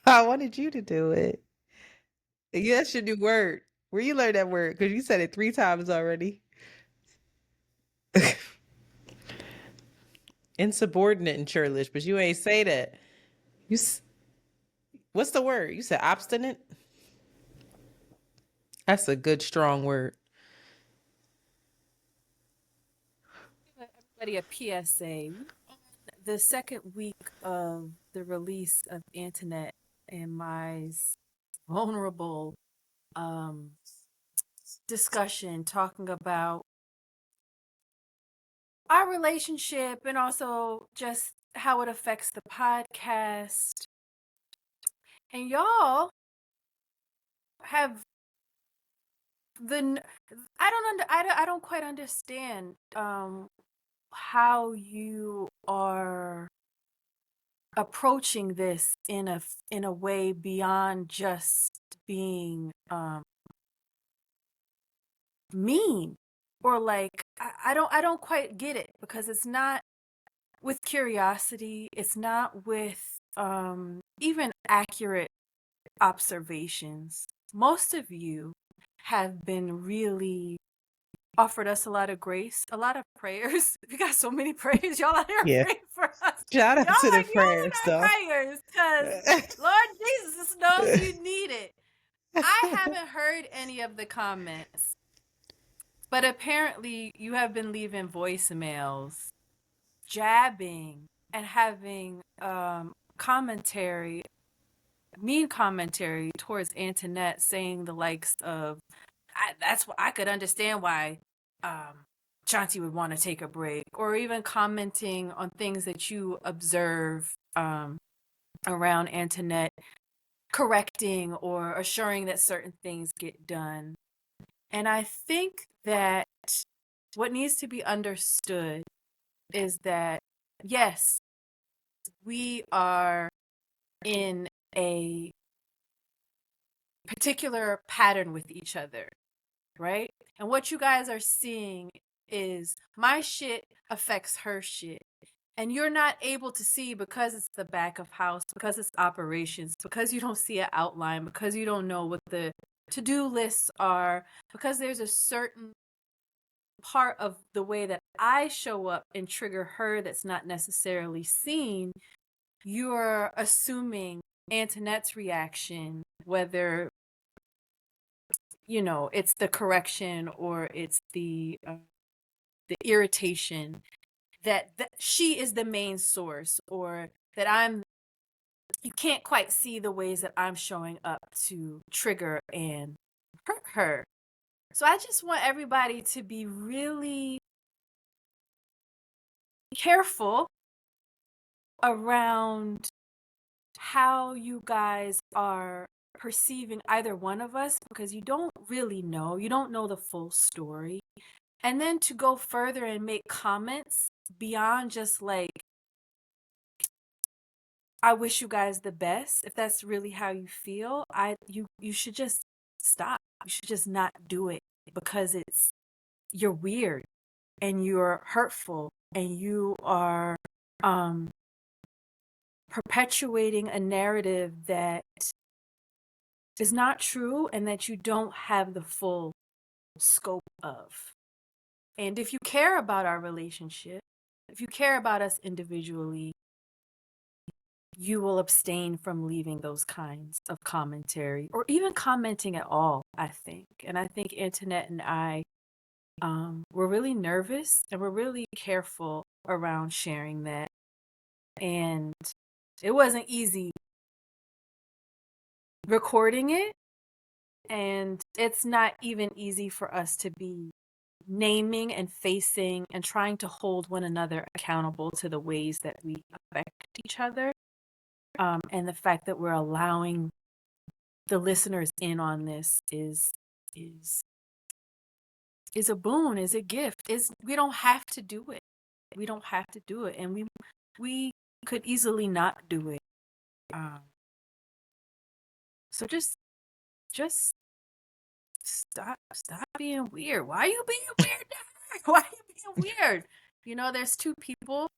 I wanted you to do it. Yeah, that's your new word. Where you learn that word? Because you said it 3 times already. Insubordinate and churlish, but you ain't say that. You, what's the word? You said obstinate. That's a good strong word. Everybody a PSA. The second week of the release of Antoinette and my vulnerable um, discussion talking about our relationship and also just how it affects the podcast. And y'all have the I don't quite understand how you are approaching this in a way beyond just being mean or like I don't quite get it because it's not with curiosity, it's not with even accurate observations. Most of you have been really offered us a lot of grace, a lot of prayers. We got so many prayers. Y'all out here Yeah. praying for us. Shout out Y'all to the like using prayers, our though. prayers because Lord Jesus knows you need it. I haven't heard any of the comments, but apparently you have been leaving voicemails, jabbing, and having commentary, mean commentary towards Antoinette, saying the likes of, that's what I could understand why Shanti would want to take a break, or even commenting on things that you observe around Antoinette, correcting or assuring that certain things get done. And I think that what needs to be understood is that, yes, we are in a particular pattern with each other, right? And what you guys are seeing is my shit affects her shit. And you're not able to see because it's the back of house, because it's operations, because you don't see an outline, because you don't know what the to-do lists are, because there's a certain part of the way that I show up and trigger her that's not necessarily seen. You're assuming Antoinette's reaction, whether it's the correction or it's the irritation, that she is the main source, or that you can't quite see the ways that I'm showing up to trigger and hurt her. So I just want everybody to be really careful around how you guys are perceiving either one of us, because you don't really know. You don't know the full story. And then to go further and make comments beyond just like, I wish you guys the best. If that's really how you feel, you should just stop. You should just not do it, because you're weird and you're hurtful and you are perpetuating a narrative that is not true and that you don't have the full scope of. And if you care about our relationship, if you care about us individually, you will abstain from leaving those kinds of commentary or even commenting at all, I think. And I think Antoinette and I were really nervous and we're really careful around sharing that. And it wasn't easy recording it. And it's not even easy for us to be naming and facing and trying to hold one another accountable to the ways that we affect each other. And the fact that we're allowing the listeners in on this is a boon, is a gift. We don't have to do it. We don't have to do it, and we could easily not do it. So just stop being weird. Why are you being weird? Why are you being weird? There's two people,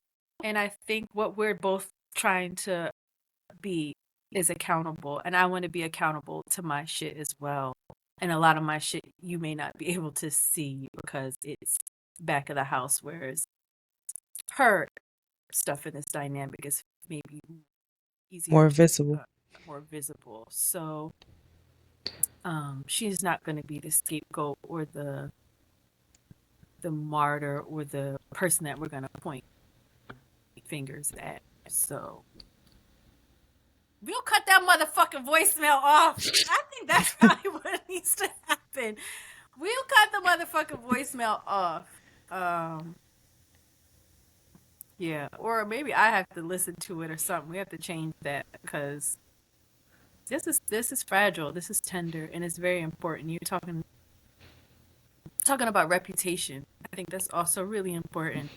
and I think what we're both trying to be is accountable, and I want to be accountable to my shit as well. And a lot of my shit you may not be able to see because it's back of the house, whereas her stuff in this dynamic is maybe easier More to visible. more visible. So she's not going to be the scapegoat or the martyr or the person that we're going to point fingers at. So we'll cut that motherfucking voicemail off. I think that's probably what needs to happen. We'll cut the motherfucking voicemail off. Yeah, or maybe I have to listen to it or something. We have to change that because this is fragile. This is tender, and it's very important. You're talking about reputation. I think that's also really important.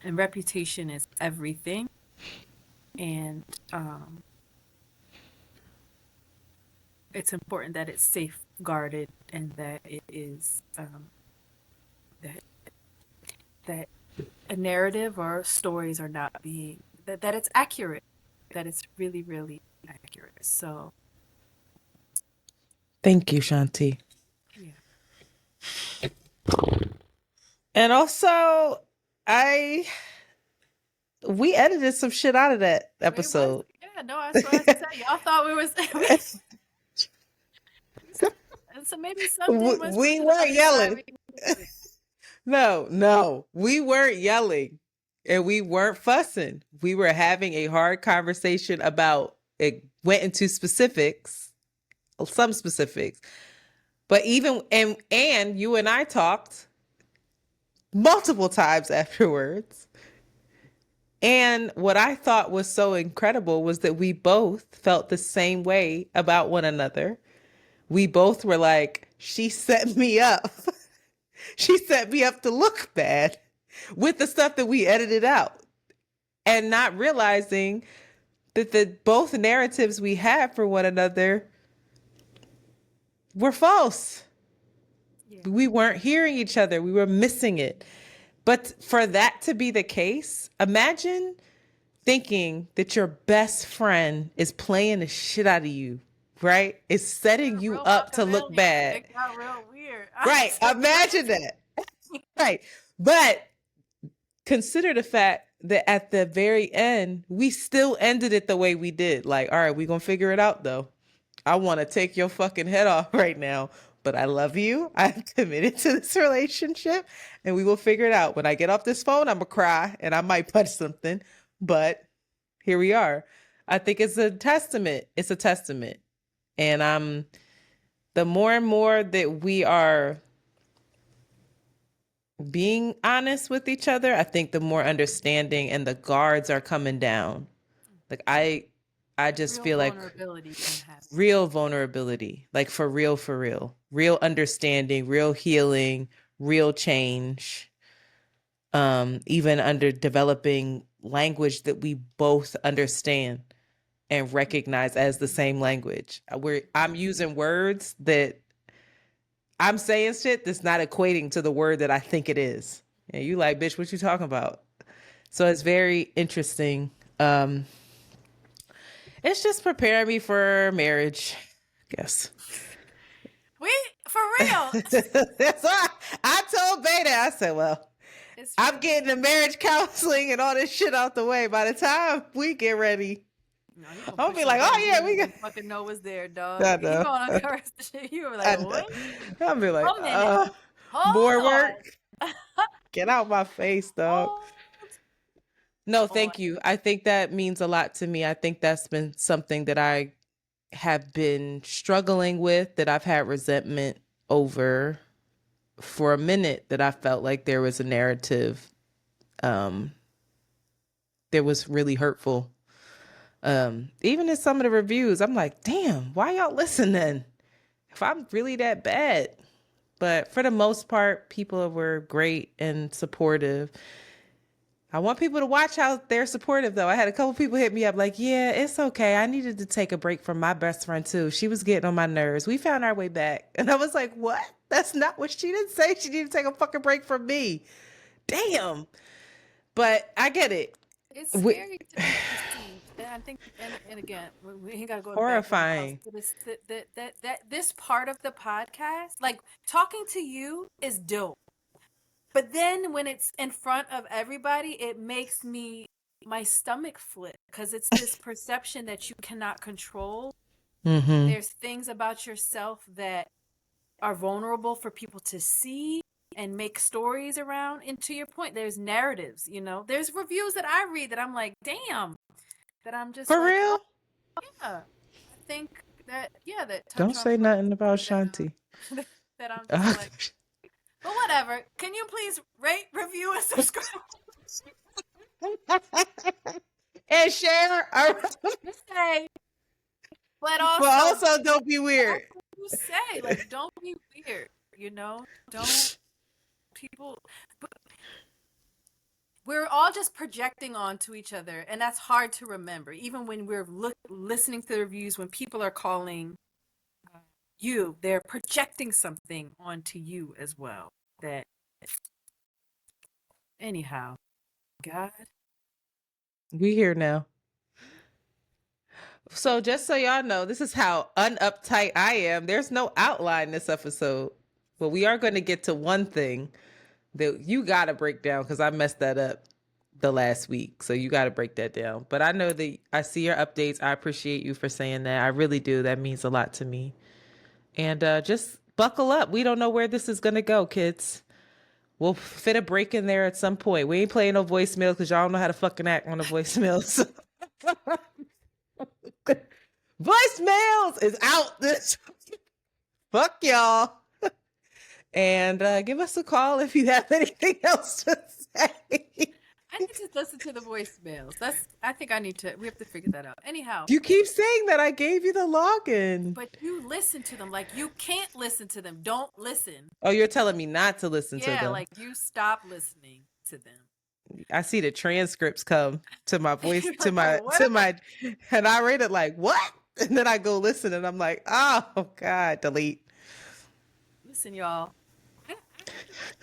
And reputation is everything. And it's important that it's safeguarded and that it is that a narrative or stories are not being that it's accurate, that it's really, really accurate. So Thank you, Shanti. yeah. And also, we edited some shit out of that episode. Yeah, no, I was supposed to tell you. Y'all thought we was so maybe something was We weren't yelling. No, we weren't yelling and we weren't fussing. We were having a hard conversation about it, went into specifics, some specifics. But even and you and I talked multiple times afterwards. And what I thought was so incredible was that we both felt the same way about one another. We both were like, she set me up. She set me up to look bad with the stuff that we edited out. And not realizing that the both narratives we had for one another were false. Yeah. We weren't hearing each other. We were missing it. But for that to be the case, imagine thinking that your best friend is playing the shit out of you, right? Is setting you up to look bad. It got real weird. Right. Imagine that. Right. But consider the fact that at the very end, we still ended it the way we did. Like, all right, we're going to figure it out though. I want to take your fucking head off right now, but I love you. I'm committed to this relationship and we will figure it out. When I get off this phone, I'm going to cry and I might punch something, but here we are. I think it's a testament. It's a testament. And the more and more that we are being honest with each other, I think the more understanding and the guards are coming down. Like I just real feel like real vulnerability, like for real understanding, real healing, real change. Even under developing language that we both understand and recognize as the same language. I'm using words that I'm saying shit that's not equating to the word that I think it is. And you like, bitch, what you talking about? So it's very interesting. It's just preparing me for marriage, I guess. For real. That's why I told Beta, I said, well, I'm getting the marriage counseling and all this shit out the way. By the time we get ready, I'll be like, oh yeah, we got fucking know what's there, dog. I know. You gonna curse the shit. You were like, what? I'll be like, more work. Get out my face, dog. No, thank you. I think that means a lot to me. I think that's been something that I have been struggling with, that I've had resentment over for a minute, that I felt like there was a narrative that was really hurtful. Even in some of the reviews, I'm like, damn, why y'all listening? If I'm really that bad. But for the most part, people were great and supportive. I want people to watch how they're supportive, though. I had a couple people hit me up like, yeah, it's okay. I needed to take a break from my best friend, too. She was getting on my nerves. We found our way back. And I was like, what? That's not what she didn't say. She needed to take a fucking break from me. Damn. But I get it. It's scary to be perceived. I think, and again, we ain't gotta go back in the house. Horrifying. But it's that this part of the podcast, like talking to you, is dope. But then when it's in front of everybody, it makes my stomach flip because it's this perception that you cannot control. Mm-hmm. There's things about yourself that are vulnerable for people to see and make stories around. And to your point, there's narratives, there's reviews that I read that I'm like, damn, that I'm just For like, real? oh, yeah. I think that, yeah, that touch Don't on say folks nothing about Shanti. that I'm just like, but whatever. Can you please rate, review, and subscribe? And share. Say, but But also don't be weird. You say, like, don't be weird, don't people, we're all just projecting onto each other, and that's hard to remember even when we're listening to the reviews. When people are calling you, they're projecting something onto you as well. That anyhow, God, We here now. So just so y'all know, this is how unuptight I am. There's no outline this episode, but we are going to get to one thing that you got to break down because I messed that up the last week. So you got to break that down. But I know that I see your updates. I appreciate you for saying that. I really do. That means a lot to me. And just buckle up. We don't know where this is going to go, kids. We'll fit a break in there at some point. We ain't playing no voicemail because y'all don't know how to fucking act on the voicemails. Voicemails is out this. Fuck y'all. And give us a call if you have anything else to say. I need to listen to the voicemails. We have to figure that out. Anyhow. You keep saying that I gave you the login. But you listen to them. Like, you can't listen to them. Don't listen. Oh, you're telling me not to listen to them. Yeah, like, you stop listening to them. I see the transcripts come to my voice, to my, and I read it like, what? And then I go listen and I'm like, oh God, delete. Listen, y'all.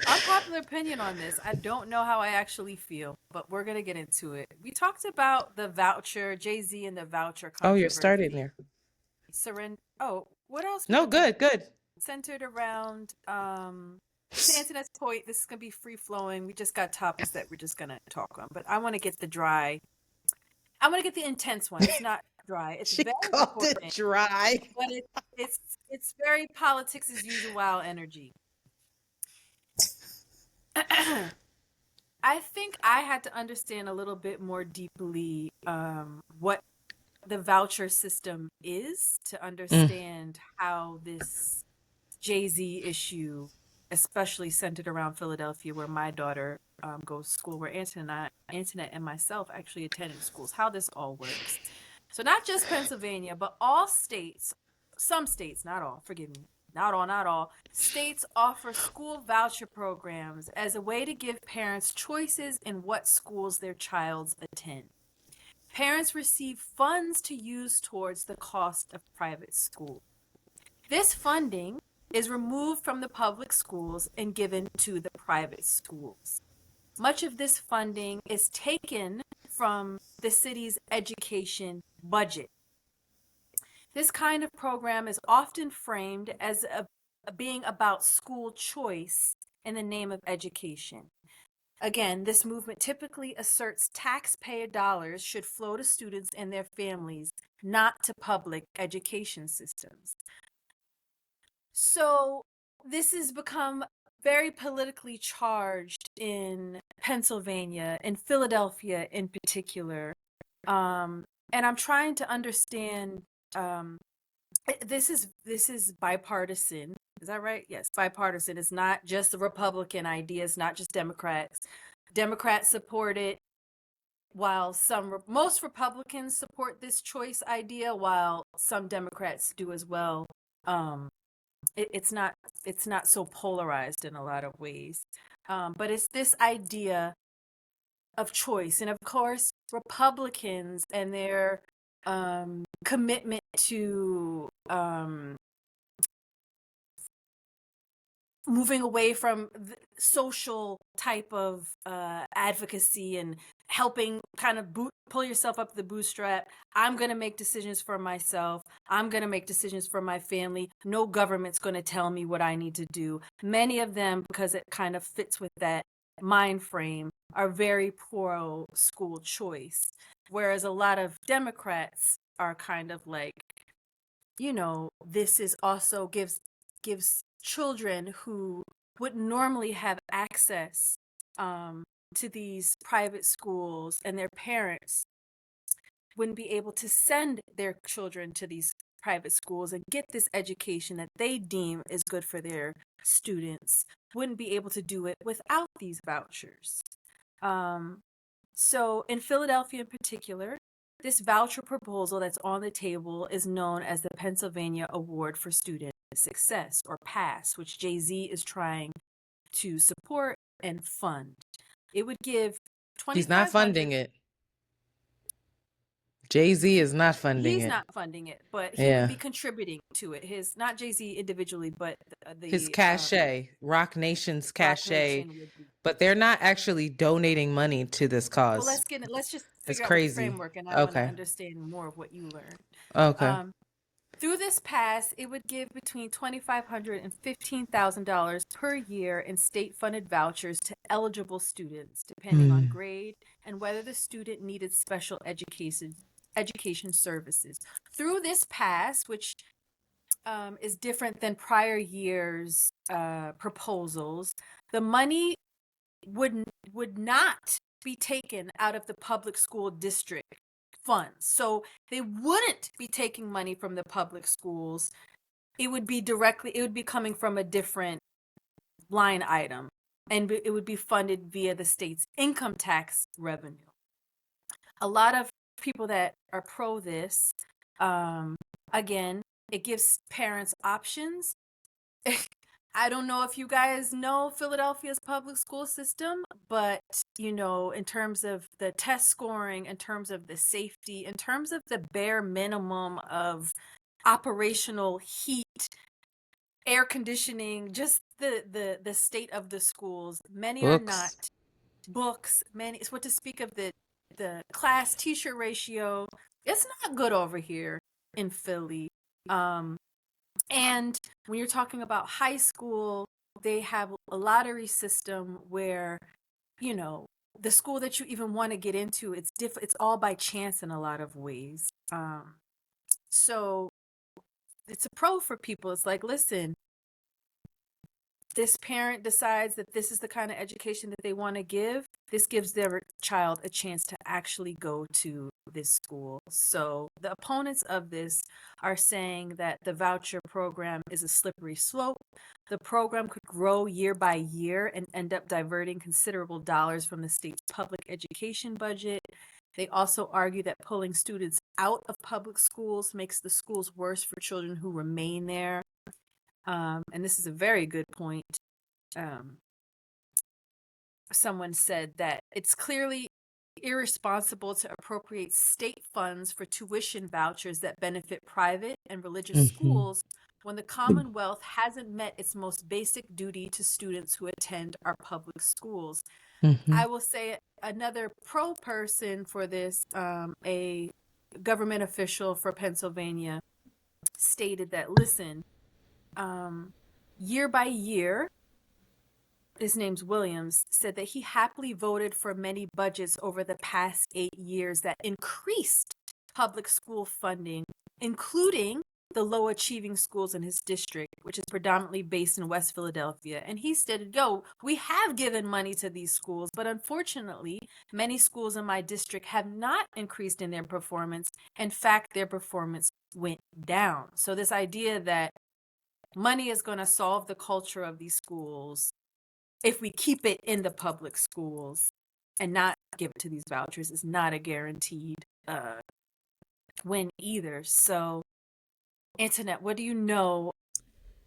Unpopular opinion on this. I don't know how I actually feel, but we're going to get into it. We talked about the voucher, Jay-Z and the voucher controversy. Oh, you're starting there. What else? No, good. Centered around, to Antoinette's point, this is going to be free-flowing. We just got topics that we're just going to talk on, but I want to get the intense one. It's not dry. It's she very called important, it dry. But it's very politics as usual energy. I think I had to understand a little bit more deeply what the voucher system is to understand how this Jay-Z issue, especially centered around Philadelphia, where my daughter goes to school, where Antoinette and myself actually attended schools, how this all works. So not just Pennsylvania, but all states, some states, not all, forgive me, not all, states offer school voucher programs as a way to give parents choices in what schools their childs attend. Parents receive funds to use towards the cost of private school. This funding is removed from the public schools and given to the private schools. Much of this funding is taken from the city's education budget. This kind of program is often framed as being about school choice in the name of education. Again, this movement typically asserts taxpayer dollars should flow to students and their families, not to public education systems. So this has become very politically charged in Pennsylvania, in Philadelphia in particular. And I'm trying to understand, this is bipartisan. Is that right? Yes, bipartisan. It's not just a Republican idea. It's not just Democrats. Democrats support it, while most Republicans support this choice idea, while some Democrats do as well. It's not so polarized in a lot of ways, but it's this idea of choice, and of course, Republicans and their commitment to moving away from the social type of advocacy and helping kind of pull yourself up the bootstrap. I'm going to make decisions for myself. I'm going to make decisions for my family. No government's going to tell me what I need to do. Many of them, because it kind of fits with that mind frame, are very pro school choice. Whereas a lot of Democrats are kind of like, you know, this is also gives children who would normally have access to these private schools, and their parents wouldn't be able to send their children to these private schools and get this education that they deem is good for their students, wouldn't be able to do it without these vouchers. So in Philadelphia in particular, this voucher proposal that's on the table is known as the Pennsylvania Award for Student Success, or PASS, which Jay-Z is trying to support and fund. It would give 2,500. He's not funding it. Jay-Z is not funding it. He's not funding it, but he would be contributing to it. Not Jay-Z individually, but his cachet, Rock Nation's cachet. But they're not actually donating money to this cause. Well, let's just figure out the framework, and I want to understand more of what you learned. Okay. Through this pass, it would give between $2,500 and $15,000 per year in state-funded vouchers to eligible students, depending on grade and whether the student needed special education services. Through this pass, which is different than prior years' proposals, the money would not be taken out of the public school district funds. So they wouldn't be taking money from the public schools. It would be coming from a different line item, and it would be funded via the state's income tax revenue. A lot of people that are pro this, again, it gives parents options. I don't know if you guys know Philadelphia's public school system, but, you know, in terms of the test scoring, in terms of the safety, in terms of the bare minimum of operational heat, air conditioning, just the state of the schools, many are not. Books, many, what to speak of the class teacher ratio, it's not good over here in Philly. And when you're talking about high school, they have a lottery system where, you know, the school that you even want to get into, it's all by chance in a lot of ways. So it's a pro for people. It's like, listen, this parent decides that this is the kind of education that they want to give. This gives their child a chance to actually go to this school. So the opponents of this are saying that the voucher program is a slippery slope. The program could grow year by year and end up diverting considerable dollars from the state's public education budget. They also argue that pulling students out of public schools makes the schools worse for children who remain there. And this is a very good point. Someone said that it's clearly irresponsible to appropriate state funds for tuition vouchers that benefit private and religious schools when the Commonwealth hasn't met its most basic duty to students who attend our public schools. I will say another pro person for this, a government official for Pennsylvania, stated that, listen, year by year, his name's Williams, said that he happily voted for many budgets over the past 8 years that increased public school funding, including the low achieving schools in his district, which is predominantly based in West Philadelphia. And he stated, we have given money to these schools, but unfortunately, many schools in my district have not increased in their performance. In fact, their performance went down. So this idea that money is going to solve the culture of these schools if we keep it in the public schools and not give it to these vouchers is not a guaranteed win either. So, Antoinette, what do you know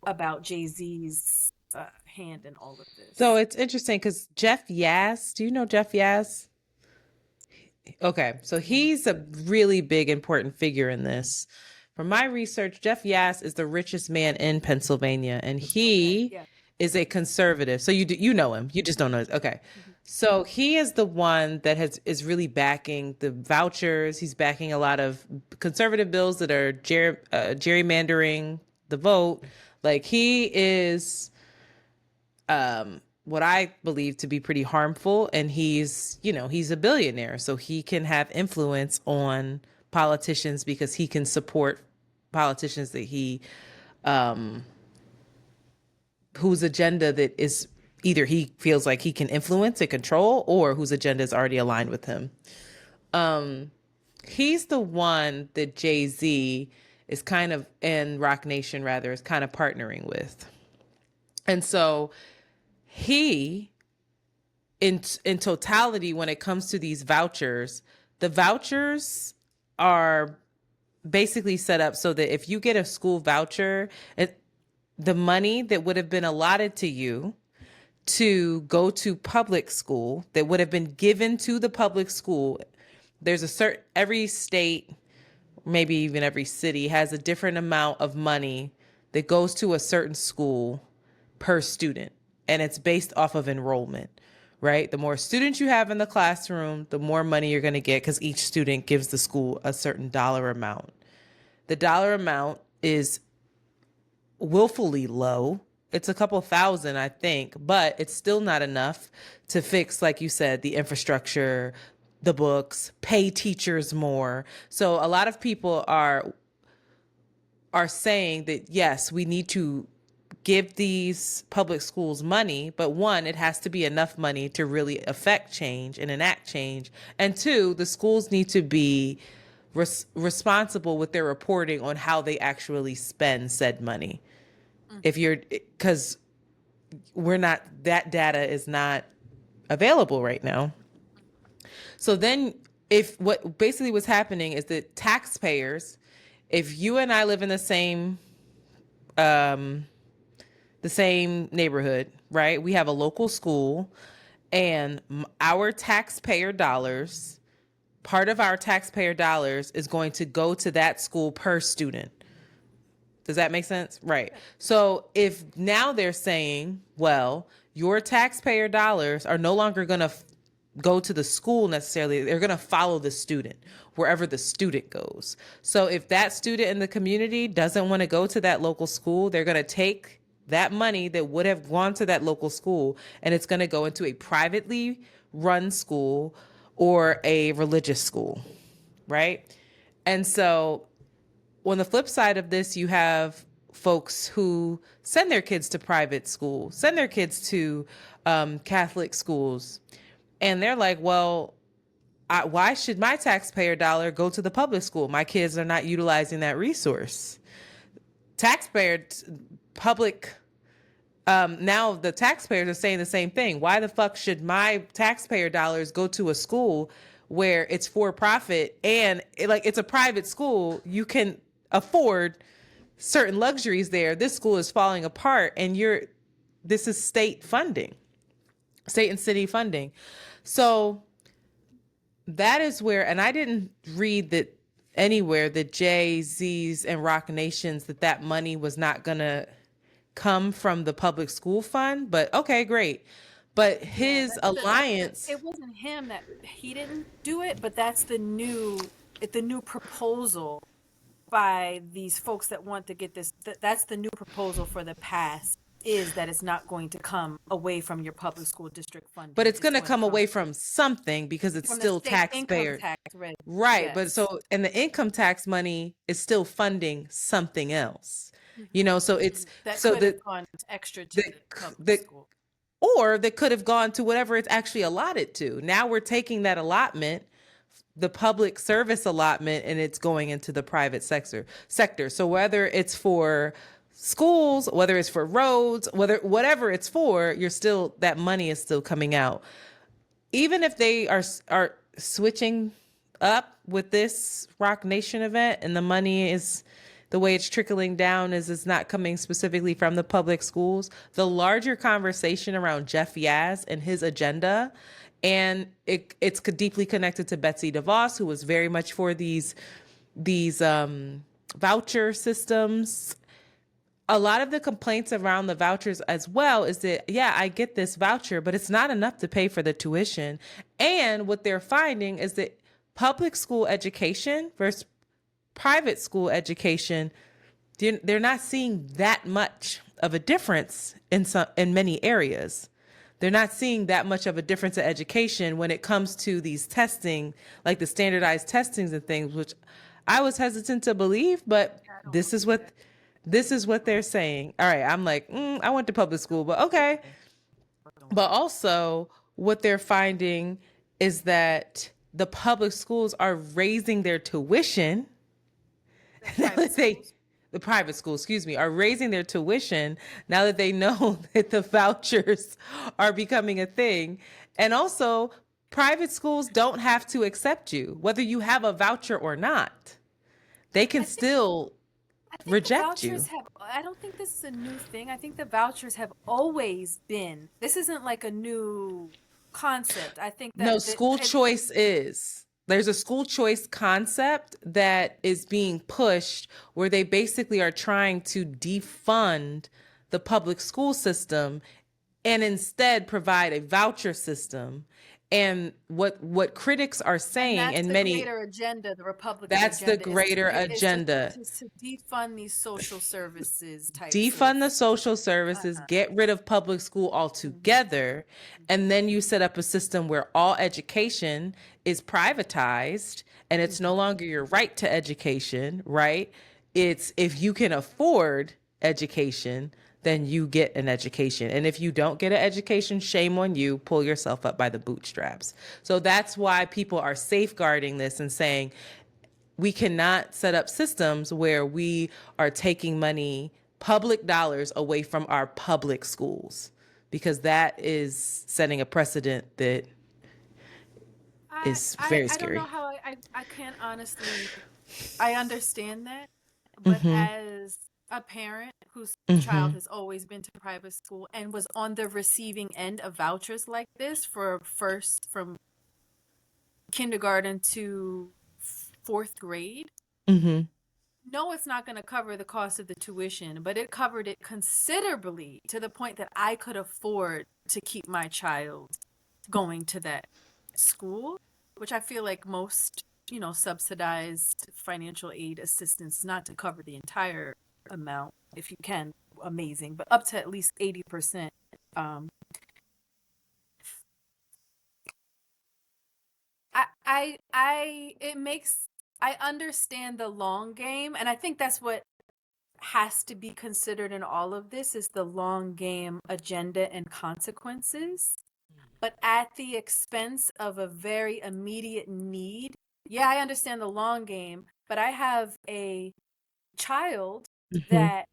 about Jay-Z's hand in all of this? So it's interesting because Jeff Yass, do you know Jeff Yass? Okay, so he's a really big, important figure in this. From my research, Jeff Yass is the richest man in Pennsylvania, and he is a conservative. So you know him. You just don't know. Okay. So he is the one that is really backing the vouchers. He's backing a lot of conservative bills that are gerrymandering the vote. Like he is what I believe to be pretty harmful, and he's a billionaire, so he can have influence on politicians because he can support politicians that he whose agenda that is either he feels like he can influence and control, or whose agenda is already aligned with him. He's the one that Jay-Z is kind of, and Rock Nation rather, is kind of partnering with. And so he, in totality, when it comes to these vouchers, the vouchers are basically set up so that if you get a school voucher, the money that would have been allotted to you to go to public school, that would have been given to the public school, there's every state, maybe even every city, has a different amount of money that goes to a certain school per student. And it's based off of enrollment, right? The more students you have in the classroom, the more money you're going to get, because each student gives the school a certain dollar amount. The dollar amount is willfully low. It's a couple thousand, I think, but it's still not enough to fix, like you said, the infrastructure, the books, pay teachers more. So a lot of people are saying that, yes, we need to give these public schools money, but one, it has to be enough money to really affect change and enact change. And two, the schools need to be responsible with their reporting on how they actually spend said money. Because that data is not available right now. So then what basically was happening is that taxpayers, if you and I live in the same neighborhood, right? We have a local school, and our taxpayer dollars, part of our taxpayer dollars is going to go to that school per student. Does that make sense? Right. So if now they're saying, well, your taxpayer dollars are no longer going to go to the school necessarily, they're going to follow the student wherever the student goes. So if that student in the community doesn't want to go to that local school, they're going to take that money that would have gone to that local school, and it's going to go into a privately run school or a religious school, right? And so on the flip side of this, you have folks who send their kids to private school, send their kids to Catholic schools. And they're like, well, why should my taxpayer dollar go to the public school? My kids are not utilizing that resource. Now the taxpayers are saying the same thing. Why the fuck should my taxpayer dollars go to a school where it's for profit and it's a private school? You can afford certain luxuries there. This school is falling apart, and this is state and city funding. So that is where, and I didn't read that anywhere that Jay-Z's and Rock Nation's that money was not gonna come from the public school fund, but okay, great. But his alliance, it wasn't him that he didn't do it, but that's the new proposal by these folks that want to get this. That's the new proposal for the pass, is that it's not going to come away from your public school district funding. But it's going to come away from something, because it's still taxpayer. Right. Yes. But so, and the income tax money is still funding something else. Mm-hmm. So it's that could have gone extra to the public school. Or that could have gone to whatever it's actually allotted to. Now we're taking that allotment, the public service allotment, and it's going into the private sector. So whether it's for schools, whether it's for roads, whatever it's for, that money is still coming out. Even if they are switching up with this Rock Nation event, and the money is, the way it's trickling down is it's not coming specifically from the public schools, the larger conversation around Jeff Yazd and his agenda, and it's deeply connected to Betsy DeVos, who was very much for these voucher systems. a lot of the complaints around the vouchers as well is that, yeah, I get this voucher, but it's not enough to pay for the tuition. And what they're finding is that public school education versus private school education, they're not seeing that much of a difference in many areas. They're not seeing that much of a difference in education when it comes to these testing, like the standardized testings and things, which I was hesitant to believe, but this is what they're saying. All right, I'm like, I went to public school, but okay. But also, what they're finding is that the public schools are raising their tuition. The private schools, excuse me, are raising their tuition now that they know that the vouchers are becoming a thing. And also, private schools don't have to accept you, whether you have a voucher or not. They can still reject you. I don't think this is a new thing. I think the vouchers have always been. This isn't like a new concept. I think that school choice is. There's a school choice concept that is being pushed where they basically are trying to defund the public school system and instead provide a voucher system. And what critics are saying, and many greater agenda, the Republican that's the greater agenda, is to defund these social services type. Defund the social services, get rid of public school altogether, and then you set up a system where all education is privatized, and it's no longer your right to education, right? It's if you can afford education, then you get an education. And if you don't get an education, shame on you, pull yourself up by the bootstraps. So that's why people are safeguarding this and saying, we cannot set up systems where we are taking money, public dollars, away from our public schools, because that is setting a precedent that is very scary. I don't know how I can't honestly, I understand that, but as a parent whose child has always been to private school and was on the receiving end of vouchers like this from kindergarten to fourth grade, no, it's not going to cover the cost of the tuition, but it covered it considerably to the point that I could afford to keep my child going to that school, which I feel like most, subsidized financial aid assistance, not to cover the entire amount, if you can, amazing, but up to at least 80%. I understand the long game, and I think that's what has to be considered in all of this, is the long game agenda and consequences, but at the expense of a very immediate need. Yeah, I understand the long game, but I have a child that,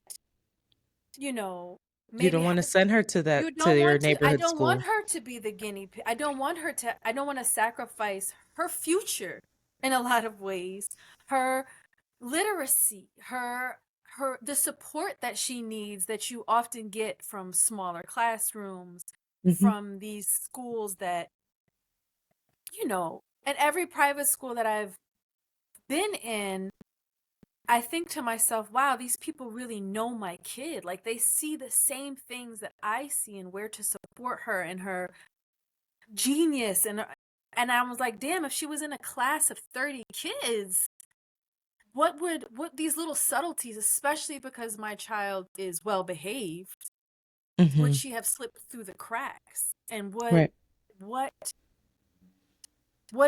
maybe you don't want to send her to your neighborhood school. I don't want her to be the guinea pig. I don't want to sacrifice her future in a lot of ways, her literacy, the support that she needs, that you often get from smaller classrooms, from these schools that, and every private school that I've been in, I think to myself, wow, these people really know my kid. Like, they see the same things that I see and where to support her and her genius. And I was like, damn, if she was in a class of 30 kids, what these little subtleties, especially because my child is well behaved, would she have slipped through the cracks? And what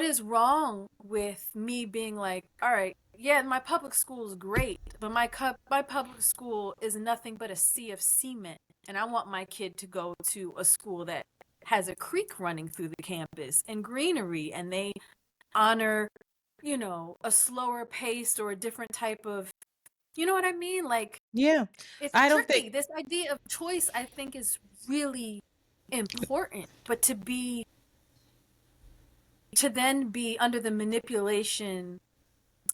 is wrong with me being like, all right, yeah, my public school is great, but my public school is nothing but a sea of cement, and I want my kid to go to a school that has a creek running through the campus and greenery, and they honor, a slower pace or a different type of, you know what I mean? Like, yeah, it's tricky. This idea of choice, I think, is really important, but to then be under the manipulation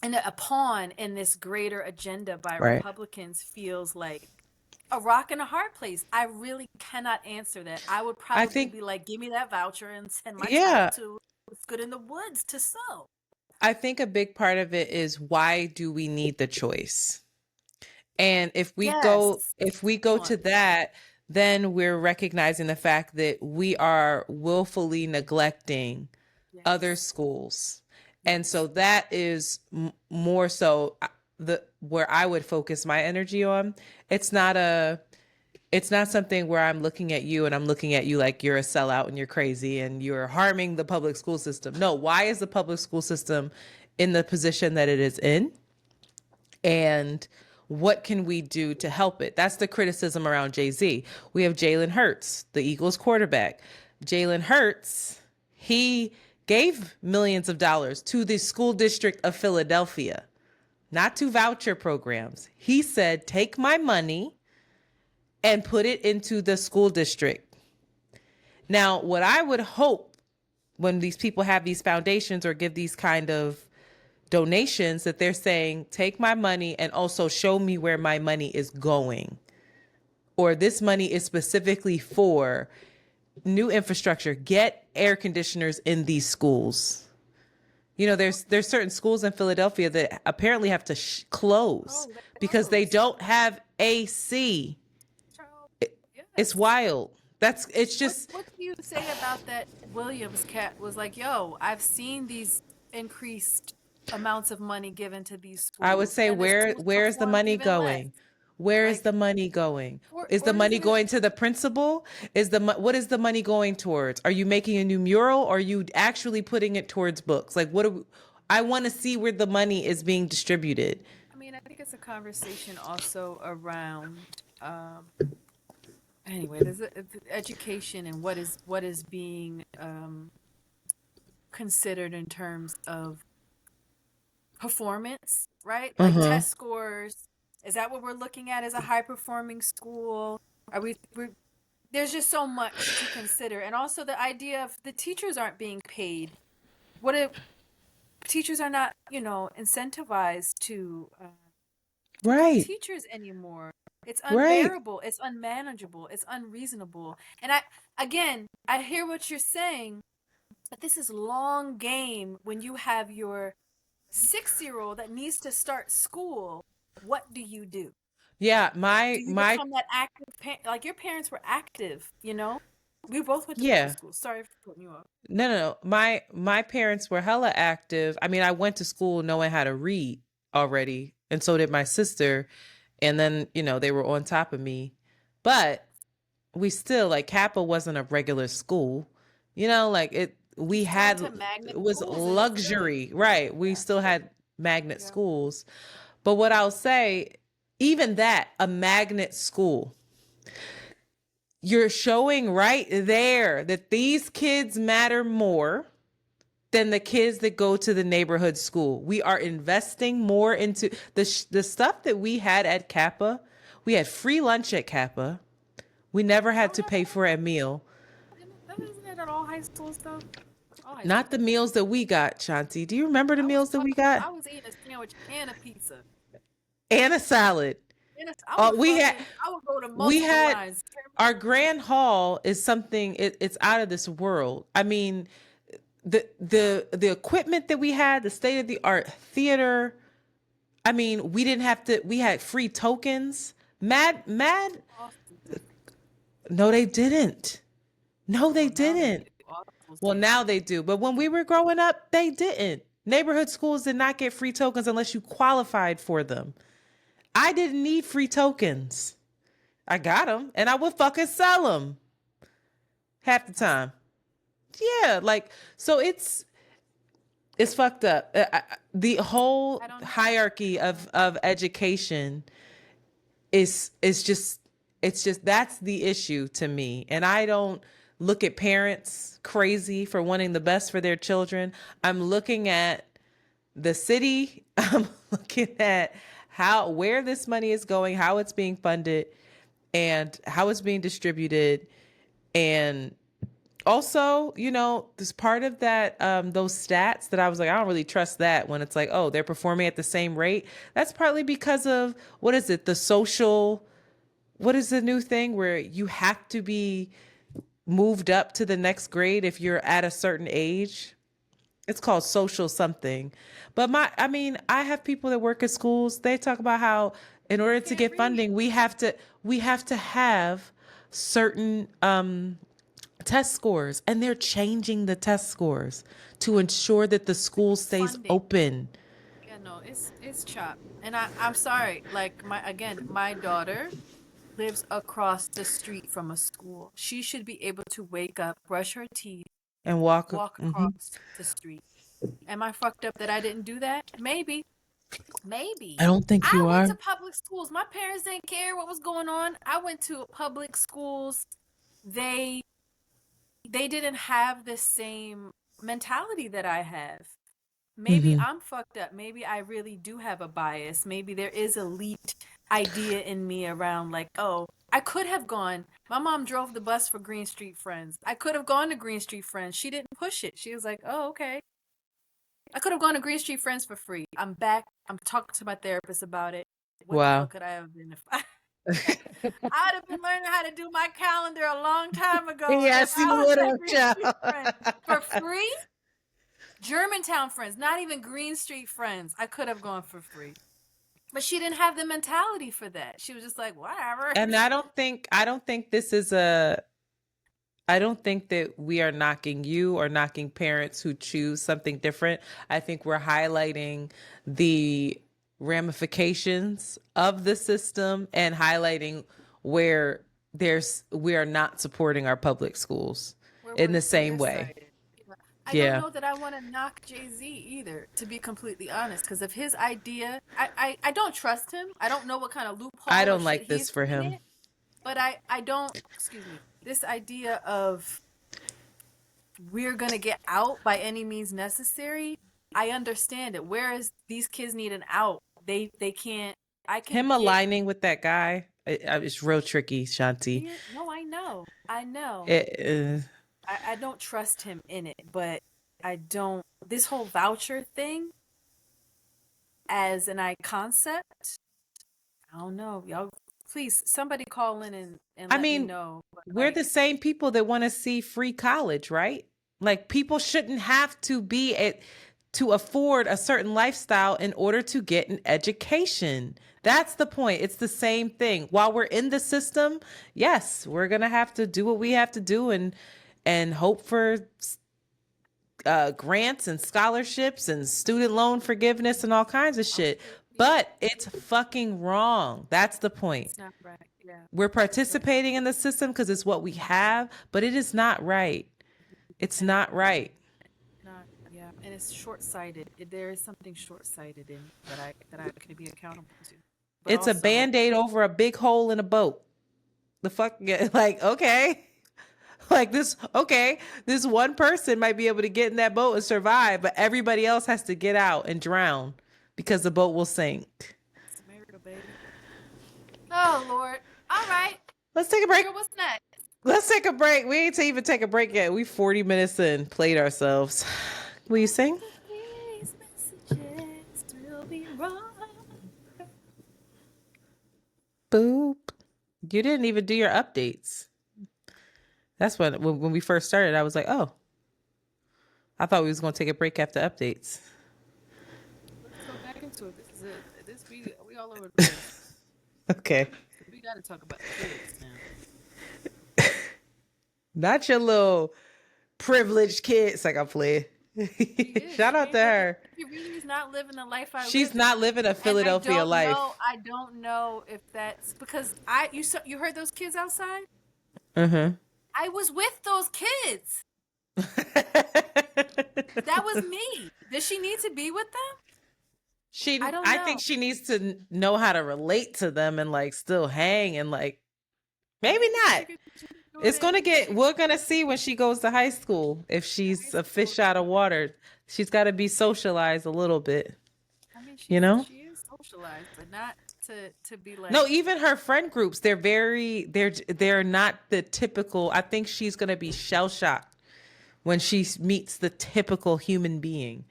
and a pawn in this greater agenda by Republicans feels like a rock and a hard place. I really cannot answer that. I would probably be like, give me that voucher and send my child to What's Good in the Woods to sew. I think a big part of it is, why do we need the choice? And Yes. if we go to that, then we're recognizing the fact that we are willfully neglecting other Yes. schools. And Yes. so that is more so the where I would focus my energy on. It's not a it's not something where I'm looking at you and I'm looking at you like you're a sellout and you're crazy and you're harming the public school system. No, why is the public school system in the position that it is in? And what can we do to help it? That's the criticism around Jay-Z. We have Jalen Hurts, the Eagles quarterback. Jalen Hurts, he gave millions of dollars to the school district of Philadelphia, not to voucher programs. He said, take my money and put it into the school district. Now, what I would hope when these people have these foundations or give these kind of donations, that they're saying, take my money and also show me where my money is going. Or this money is specifically for new infrastructure, get air conditioners in these schools. You know, there's certain schools in Philadelphia that apparently have to close because they don't have AC. It's wild. It's just. What do you say about that? Williams cat was like, "Yo, I've seen these increased amounts of money given to these schools." I would say, where's the money going? Where is the money going? Is the money going to the principal? What is the money going towards? Are you making a new mural, or are you actually putting it towards books? Like, I want to see where the money is being distributed. I mean, I think it's a conversation also around anyway, there's education and what is being considered in terms of performance, right? Like test scores. Is that what we're looking at as a high performing school? Are we there's just so much to consider. And also the idea of the teachers aren't being paid. What if teachers are not, incentivized to become teachers anymore? It's unbearable. It's unmanageable. It's unreasonable. And I hear what you're saying, but this is long game when you have your 6-year-old that needs to start school. What do you do? Yeah, do you become that active like your parents were active, We both went to public school. Sorry for putting you off. No. My parents were hella active. I mean, I went to school knowing how to read already, and so did my sister. And then, they were on top of me. But we still, like, Kappa wasn't a regular school. Like it was luxury, right? We still had magnet schools. But what I'll say, even that, a magnet school, you're showing right there that these kids matter more than the kids that go to the neighborhood school. We are investing more into the stuff that we had at Kappa. We had free lunch at Kappa. We never had to pay for a meal. Isn't it at all high school stuff? Not the meals that we got, Shanti. Do you remember the meals that we got? I was eating a sandwich and a pizza. And a salad. I would go to multiple lines. Our grand hall is something, it's out of this world. I mean, the equipment that we had, the state of the art theater. I mean, we had free tokens. Mad. No, they didn't. Well, now they do. But when we were growing up, they didn't. Neighborhood schools did not get free tokens unless you qualified for them. I didn't need free tokens. I got them and I would fucking sell them half the time. Yeah, like, so it's fucked up. The whole hierarchy of education is just that's the issue to me. And I don't look at parents crazy for wanting the best for their children. I'm looking at the city. I'm looking at where this money is going, how it's being funded, and how it's being distributed. And also, there's part of that, those stats that I was like, I don't really trust that when it's like, oh, they're performing at the same rate. That's partly because of, what is it? What is the new thing where you have to be moved up to the next grade if you're at a certain age? It's called social something. But I have people that work at schools. They talk about how In order to get funding, we have to have certain test scores, and they're changing the test scores to ensure that the school stays funding. open. Yeah, no, it's chopped. And I'm sorry, like my daughter lives across the street from a school. She should be able to wake up, brush her teeth, And walk. walk across the street. Am I fucked up that I didn't do that? Maybe. I don't think you I went are. to public schools. My parents didn't care what was going on. I went to public schools. They didn't have the same mentality that I have. Maybe I'm fucked up. Maybe I really do have a bias. Maybe there is a leaked idea in me around like, oh, I could have gone. My mom drove the bus for Green Street Friends. I could have gone to Green Street Friends. She didn't push it. She was like, oh, okay. I could have gone to Green Street Friends for free. I'm back. I'm talking to my therapist about it. What the hell could I have been if I'd have been learning how to do my calendar a long time ago. Yes, you would have. For free? Germantown Friends, not even Green Street Friends. I could have gone for free. But she didn't have the mentality for that. She was just like, whatever. And I don't think this is I don't think that we are knocking you or knocking parents who choose something different. I think we're highlighting the ramifications of the system and highlighting where we are not supporting our public schools in the same way. I don't know that I want to knock Jay-Z either, to be completely honest, because of his idea. I don't trust him. I don't know what kind of loophole. I don't like this for him. But I don't, this idea of we're going to get out by any means necessary, I understand it. Whereas these kids need an out. They can't. Aligning with that guy, it's real tricky, Shanti. Yeah, no, I know. I don't trust him in it, but this whole voucher thing as an concept, I don't know. Y'all, please, somebody call in and let me know. We're the same people that want to see free college, right? Like, people shouldn't have to to afford a certain lifestyle in order to get an education. That's the point. It's the same thing. While we're in the system, yes, we're going to have to do what we have to do and hope for grants and scholarships and student loan forgiveness and all kinds of shit. But it's fucking wrong. That's the point. It's not right. Yeah. We're participating in the system because it's what we have, but it is not right. It's not right. Yeah, and it's short-sighted. There is something short-sighted in that I could be accountable to. But it's also a Band-Aid over a big hole in a boat. The fuck, like, okay. Like this one person might be able to get in that boat and survive, but everybody else has to get out and drown because the boat will sink. It's America, baby. Oh, Lord. All right. Let's take a break. What's next? Let's take a break. We ain't even take a break yet. We 40 minutes in, played ourselves. Will you sing? These messages will be wrong. Boop. You didn't even do your updates. That's when we first started, I was like, oh. I thought we was going to take a break after updates. Let's go back into it. We all over the place. Okay. We got to talk about the kids now. Not your little privileged kids like I play. Shout out to her. She's not living the life She's not living a Philadelphia life. I don't know if that's because you heard those kids outside? Mm-hmm. I was with those kids. That was me. Does she need to be with them? I think she needs to know how to relate to them and like still hang and like maybe not. We're gonna see when she goes to high school if she's a fish out of water. She's got to be socialized a little bit. I mean, you know, she is socialized, but not to be like. No, even her friend groups, they're not the typical. I think she's gonna be shell shocked when she meets the typical human being.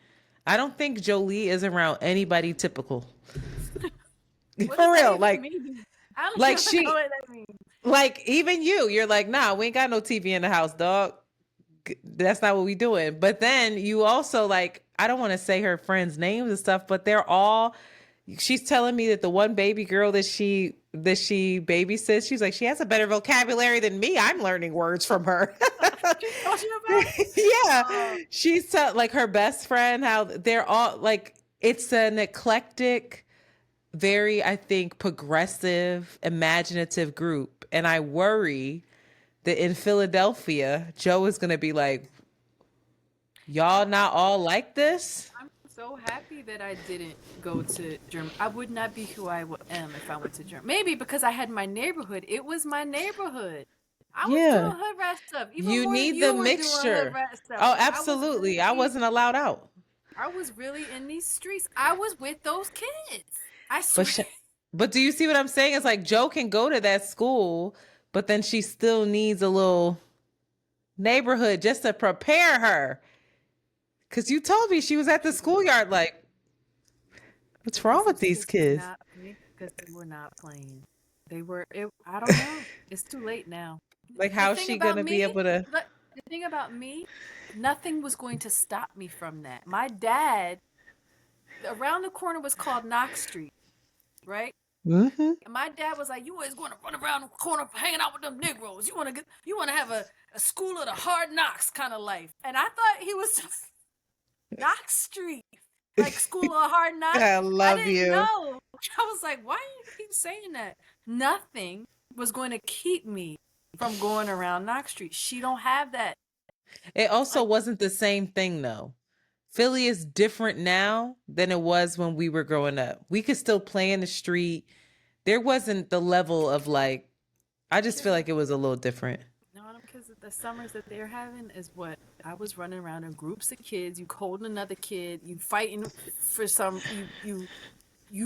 I don't think Jolie is around anybody typical. For real, like she. Know what that means. Like, even you're like, nah, we ain't got no TV in the house, dog. That's not what we doing. But then you also like, I don't want to say her friends' names and stuff, but they're all she's telling me that the one baby girl that she babysits, she's like, she has a better vocabulary than me. I'm learning words from her. She told you about it? Yeah. She's like her best friend, how they're all like, it's an eclectic, very, I think, progressive, imaginative group. And I worry that in Philadelphia, Joe is going to be like, y'all not all like this? I'm so happy that I didn't go to Germany. I would not be who I am if I went to Germany. Maybe because I had my neighborhood. It was my neighborhood. I was Yeah. doing hood rat stuff, even You more than need the you were doing hood mixture. rat stuff. Oh, Like absolutely. I wasn't allowed out. I was really in these streets. I was with those kids. I swear. But do you see what I'm saying? It's like Joe can go to that school, but then she still needs a little neighborhood just to prepare her. Because you told me she was at the schoolyard like, what's wrong with these kids? Because they were not playing. I don't know. It's too late now. Like, how's she going to be able to? The thing about me, nothing was going to stop me from that. My dad, around the corner was called Knox Street, right? Mm-hmm. And my dad was like, "You always going to run around the corner hanging out with them Negroes. You want to have a school of the hard knocks kind of life." And I thought he was Knox Street, like school of hard knocks. I love you. Know. I was like, why do you keep saying that? Nothing was going to keep me from going around Knox Street. She don't have that. It also wasn't the same thing though. Philly is different now than it was when we were growing up. We could still play in the street. There wasn't the level of like, I just feel like it was a little different. No, because the summers that they're having is what I was running around in groups of kids. You holding another kid, you fighting for some, you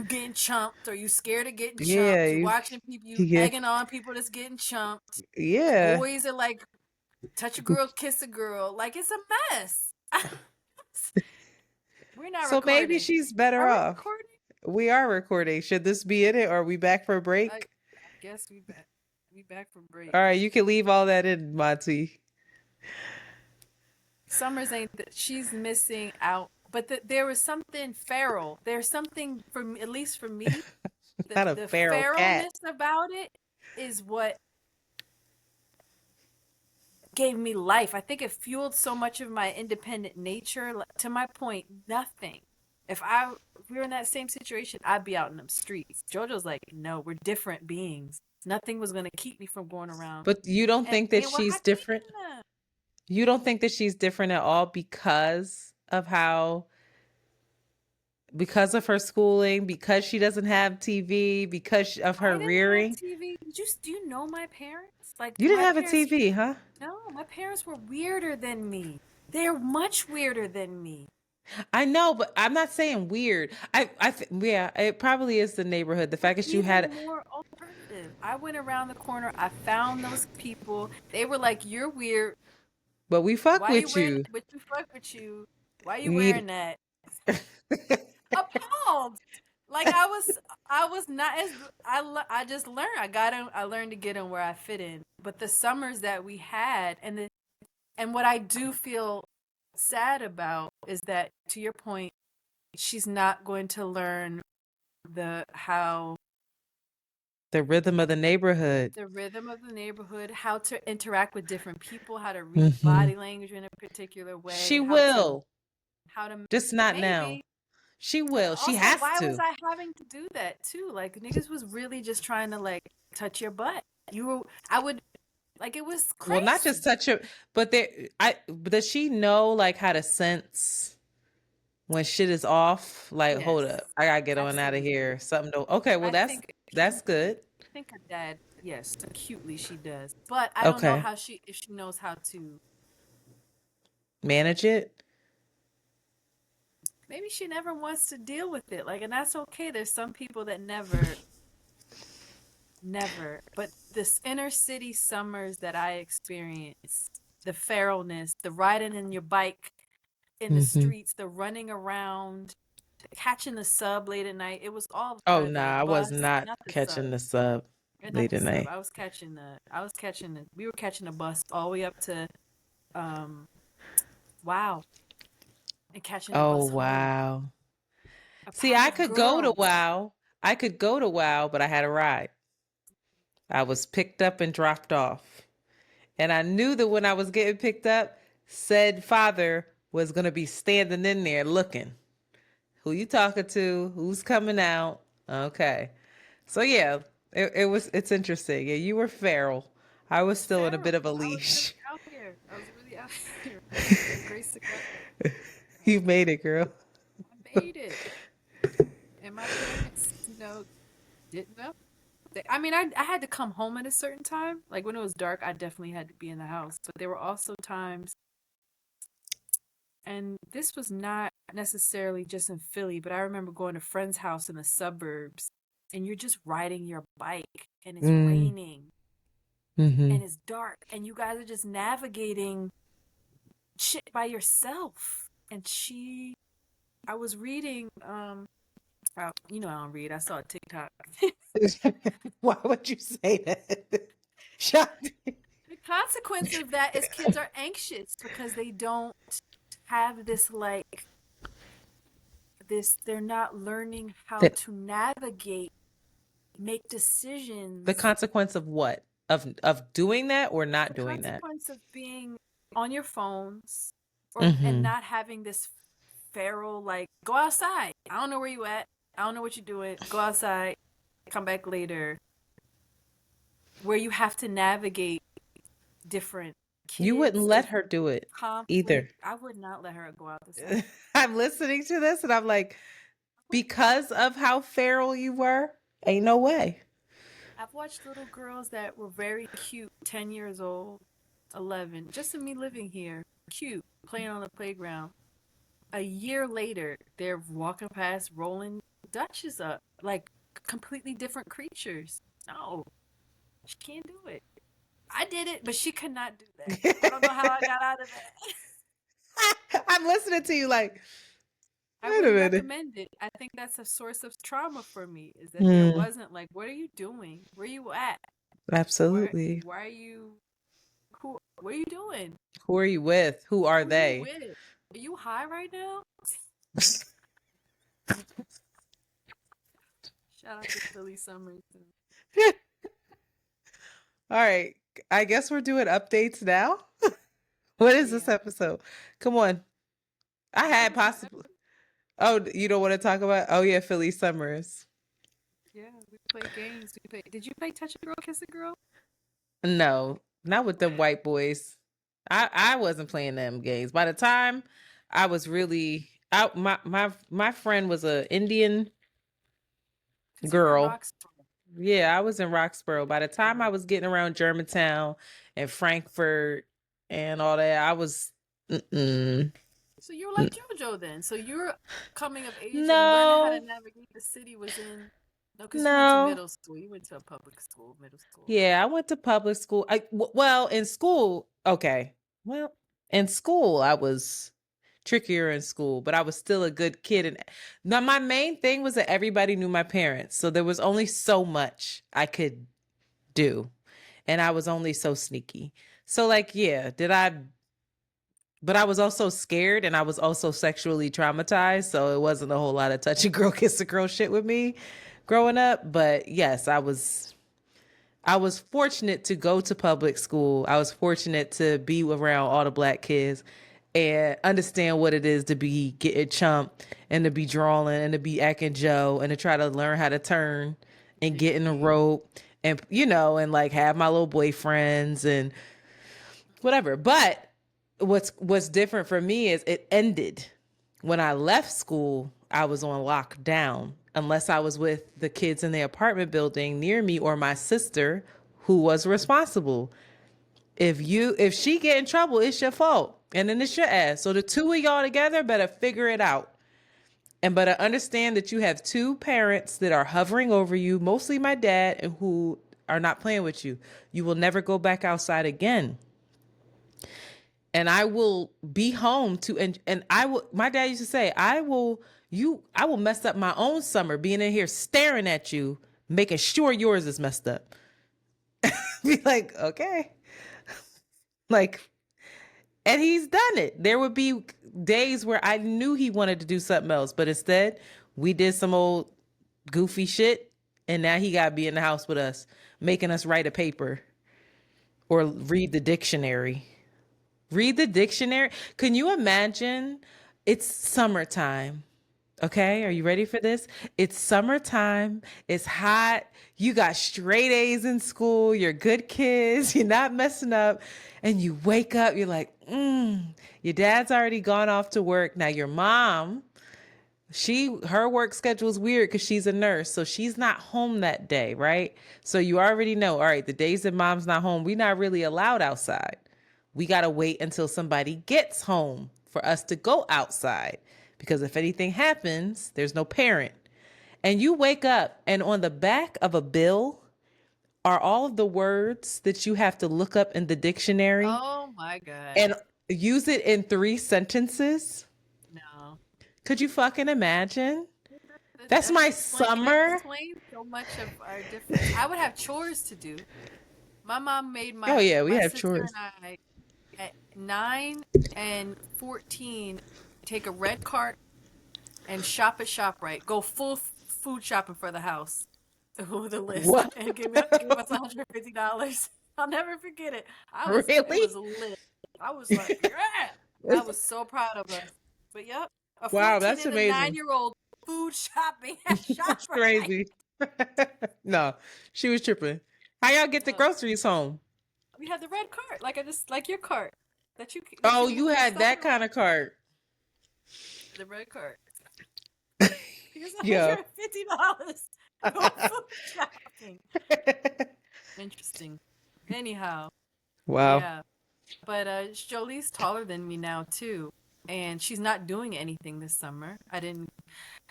getting chumped, or you scared of getting chumped. Yeah, you watching people, you egging on people that's getting chumped. Yeah. Boys are like, touch a girl, kiss a girl. Like, it's a mess. We're not so recording. Maybe she's better off. Recording? We are recording. Should this be in it, or are we back for a break? I guess we back for break. All right, you can leave all that in, Monty. Summers ain't that she's missing out, but there was something feral. There's something at least for me, the feralness about it is what gave me life. I think it fueled so much of my independent nature. To my point, nothing. If we were in that same situation, I'd be out in them streets. JoJo's like, no, we're different beings. Nothing was going to keep me from going around. But you don't think that she's different? You don't think that she's different at all because of her schooling, because she doesn't have TV, because of her rearing? TV. Do you know my parents? Like, you didn't have a TV, huh? No, my parents were weirder than me. They're much weirder than me. I know, but I'm not saying weird. Yeah, it probably is the neighborhood. The fact that you had more alternative. I went around the corner. I found those people. They were like, "You're weird, but we fuck with you. But we fuck with you. Why are you wearing that?" Appalled. Like I was not as I just learned. I learned to get in where I fit in. But the summers that we had, and what I do feel sad about is that, to your point, she's not going to learn the rhythm of the neighborhood. How to interact with different people, how to read body language in a particular way. She will. How to just not now. She will. Also, she has why to. Why was I having to do that too? Like, niggas was really just trying to like touch your butt. It was crazy. Well, not just touch her, but does she know like how to sense when shit is off? Like, yes. Hold up, I gotta get on out of here. Something don't. Okay, well that's good. I think her dad, yes, acutely she does, but I don't know if she knows how to manage it. Maybe she never wants to deal with it. Like, and that's okay. There's some people that never. But this inner city summers that I experienced, the feralness, the riding in your bike in the streets, the running around, catching the sub late at night. It was all. Oh no, I was not catching the sub late at night. We were catching a bus all the way up to, wow. And catching the bus home. Wow. See, I of could go to girls. WoW. I could go to WoW, but I had a ride. I was picked up and dropped off. And I knew that when I was getting picked up, said father was going to be standing in there looking. Who you talking to? Who's coming out? Okay. So yeah, it's interesting. Yeah, you were feral. I was still in a bit Feral. of a I was leash. really out here. I was really out here. By the grace of God. You made it, girl. I made it. And my parents, didn't know. I mean, I had to come home at a certain time. Like when it was dark, I definitely had to be in the house. But there were also times, and this was not necessarily just in Philly, but I remember going to a friend's house in the suburbs, and you're just riding your bike, and it's Mm, raining, mm-hmm. and it's dark, and you guys are just navigating shit by yourself. And I was reading, I don't read. I saw a TikTok. Why would you say that? Shanti? The consequence of that is kids are anxious because they don't have they're not learning how The, to navigate, make the decisions. consequence of what? Of doing that or not The doing that? consequence of being on your phones and Mm-hmm. not having this feral, like, go outside. I don't know where you at. I don't know what you're doing. Go outside. Come back later. Where you have to navigate different You wouldn't kids, let her different do it either. conflict. I would not let her go out this way. I'm listening to this and I'm like, because of how feral you were, ain't no way. I've watched little girls that were very cute, 10 years old, 11, just in me living here, cute, playing on the playground. A year later, they're walking past, rolling Dutches up, like completely different creatures. No, she can't do it. I did it, but she could not do that. I don't know how I got out of that. I'm listening to you like, I wait a wouldn't minute. recommend it. I think that's a source of trauma for me, is that there Mm, wasn't like, what are you doing? Where you at? absolutely. Why are you what are you doing? Who are you with? Who are Who are you they? with? Are you high right now? Shout out to Philly Summers. All right. I guess we're doing updates now. What is this Yeah. episode? Come on. I That had was my possibly. Oh, you don't want to talk about? Oh yeah, Philly Summers. yeah, we play games. Did you play Touch a Girl, Kiss a Girl? No, not with them white boys. I wasn't playing them games. By the time I was really out, my friend was a Indian Because you were in girl. Roxborough. Yeah, I was in Roxborough. By the time Yeah. I was getting around Germantown and Frankfurt and all that, I was mm-mm. So you were like JoJo then. So your coming of age and learning how to No, navigate the city was in no, because you went to no. middle school. You went to a public school, middle school. Yeah, I went to public school. Well, in school, okay. Well, in school, I was trickier in school, but I was still a good kid. And now my main thing was that everybody knew my parents. So there was only so much I could do. And I was only so sneaky. So like, yeah, but I was also scared and I was also sexually traumatized. So it wasn't a whole lot of touch a girl, kiss a girl shit with me growing up. But yes, I was fortunate to go to public school. I was fortunate to be around all the black kids and understand what it is to be getting chumped and to be drawing and to be acting Joe and to try to learn how to turn and get in the rope and and like have my little boyfriends and whatever. But what's different for me is it ended when I left school. I was on lockdown unless I was with the kids in the apartment building near me or my sister who was responsible. If she get in trouble, it's your fault. And then it's your ass. So the two of y'all together better figure it out. And better understand that you have two parents that are hovering over you, mostly my dad, and who are not playing with you. You will never go back outside again. And I will be home and I will my dad used to say, I will mess up my own summer being in here staring at you, making sure yours is messed up. Be like, okay. Like And he's done it. There would be days where I knew he wanted to do something else, but instead we did some old goofy shit, and now he got to be in the house with us, making us write a paper or read the dictionary. Read the dictionary. Can you imagine? It's summertime. Okay, are you ready for this? It's summertime. It's hot. You got straight A's in school. You're good kids. You're not messing up. And you wake up, you're like, your dad's already gone off to work. Now your mom, her work schedule is weird because she's a nurse. So she's not home that day, right? So you already know, all right, the days that mom's not home, we're not really allowed outside. We got to wait until somebody gets home for us to go outside. Because if anything happens, there's no parent. And you wake up and on the back of a bill are all of the words that you have to look up in the dictionary. Oh my God. And use it in 3 sentences. No. Could you fucking imagine? That's my summer. Explains so much of our difference. I would have chores to do. My mom made my we my have sister chores. and I at 9 and 14 take a red cart and shop at ShopRite. Go full food shopping for the house with a list. What? And give us $150. I'll never forget it. Really? It was lit. I was like, yeah. I was so proud of us. But yep. Wow, that's amazing. 9-year-old food shopping at ShopRite. That's crazy. No, she was tripping. How y'all get the groceries home? We had the red cart, like your cart. You had that kind of cart. The red cart. Yeah. $50. Go food shopping. Interesting. Anyhow. Wow. Yeah. But Jolie's taller than me now too, and she's not doing anything this summer. I didn't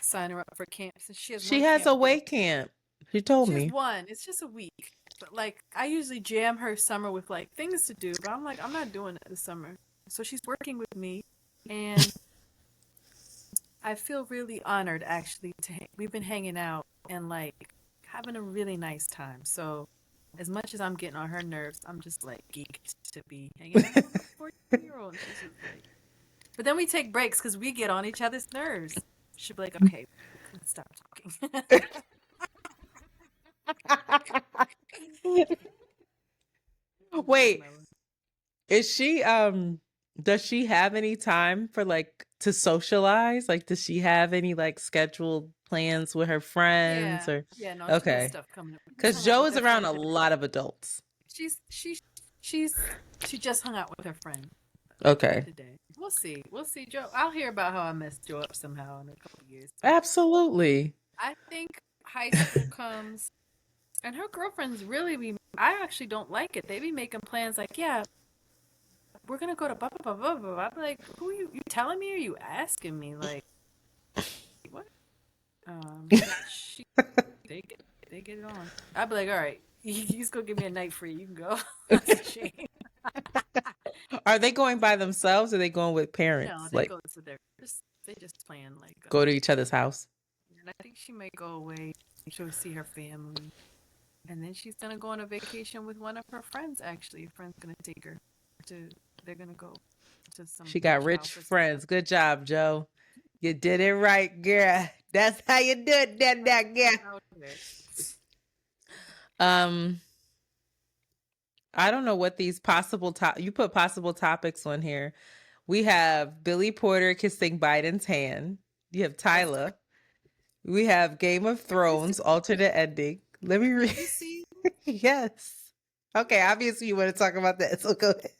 sign her up for camp. She has a weight camp. She told me. She's one. It's just a week. But like I usually jam her summer with like things to do, but I'm like I'm not doing it this summer. So she's working with me, and I feel really honored actually we've been hanging out and like having a really nice time. So as much as I'm getting on her nerves, I'm just like geeked to be hanging out with a 14-year-old. But then we take breaks because we get on each other's nerves. She'll be like, okay, let's stop talking. Wait, is she does she have any time for like to socialize? Like does she have any like scheduled plans with her friends no, okay. Stuff coming up. Because Joe is around a lot of adults. She just hung out with her friend. Okay. Today. We'll see, Joe. I'll hear about how I messed Joe up somehow in a couple of years. Absolutely. I think high school comes, and her girlfriends really I actually don't like it. They be making plans like, yeah, we're gonna go to blah blah blah blah blah. I'm like, who you telling me or you asking me? Like, what? They get it on. I'd be like, all right, you just go give me a night free. You can go. That's a shame. Are they going by themselves or are they going with parents? No, they go to they just plan like go to each other's house. And I think she may go away. She'll see her family, and then she's gonna go on a vacation with one of her friends. Actually, a friend's gonna take her to. They're gonna go to some. She got rich friends. Good job, Joe. You did it right, girl. That's how you do it, that girl. I don't know what these possible you put possible topics on here. We have Billy Porter kissing Biden's hand. You have Tyler. We have Game of Thrones alternate ending. Let me read. Yes. Okay, obviously you want to talk about that, so go ahead.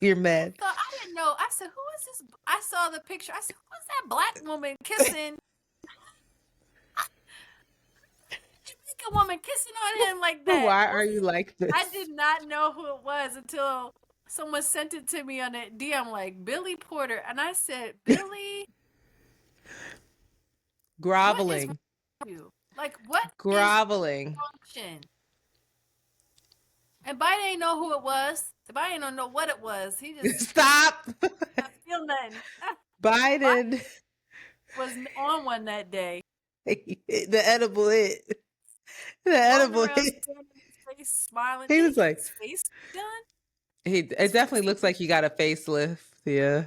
You're mad. So I didn't know. I said, who is this? I saw the picture. I said, who is that black woman kissing? A woman kissing on him like that. Why are you like this? I did not know who it was until someone sent it to me on a DM like Billy Porter, and I said, Billy, groveling. Like what? Groveling. Function? And Biden ain't know who it was. Biden don't know what it was. He just stop. I feel nothing. Biden was on one that day. The edible hit. The edible hit. Face smiling. He was like, face done. It definitely looks like he got a facelift. Yeah.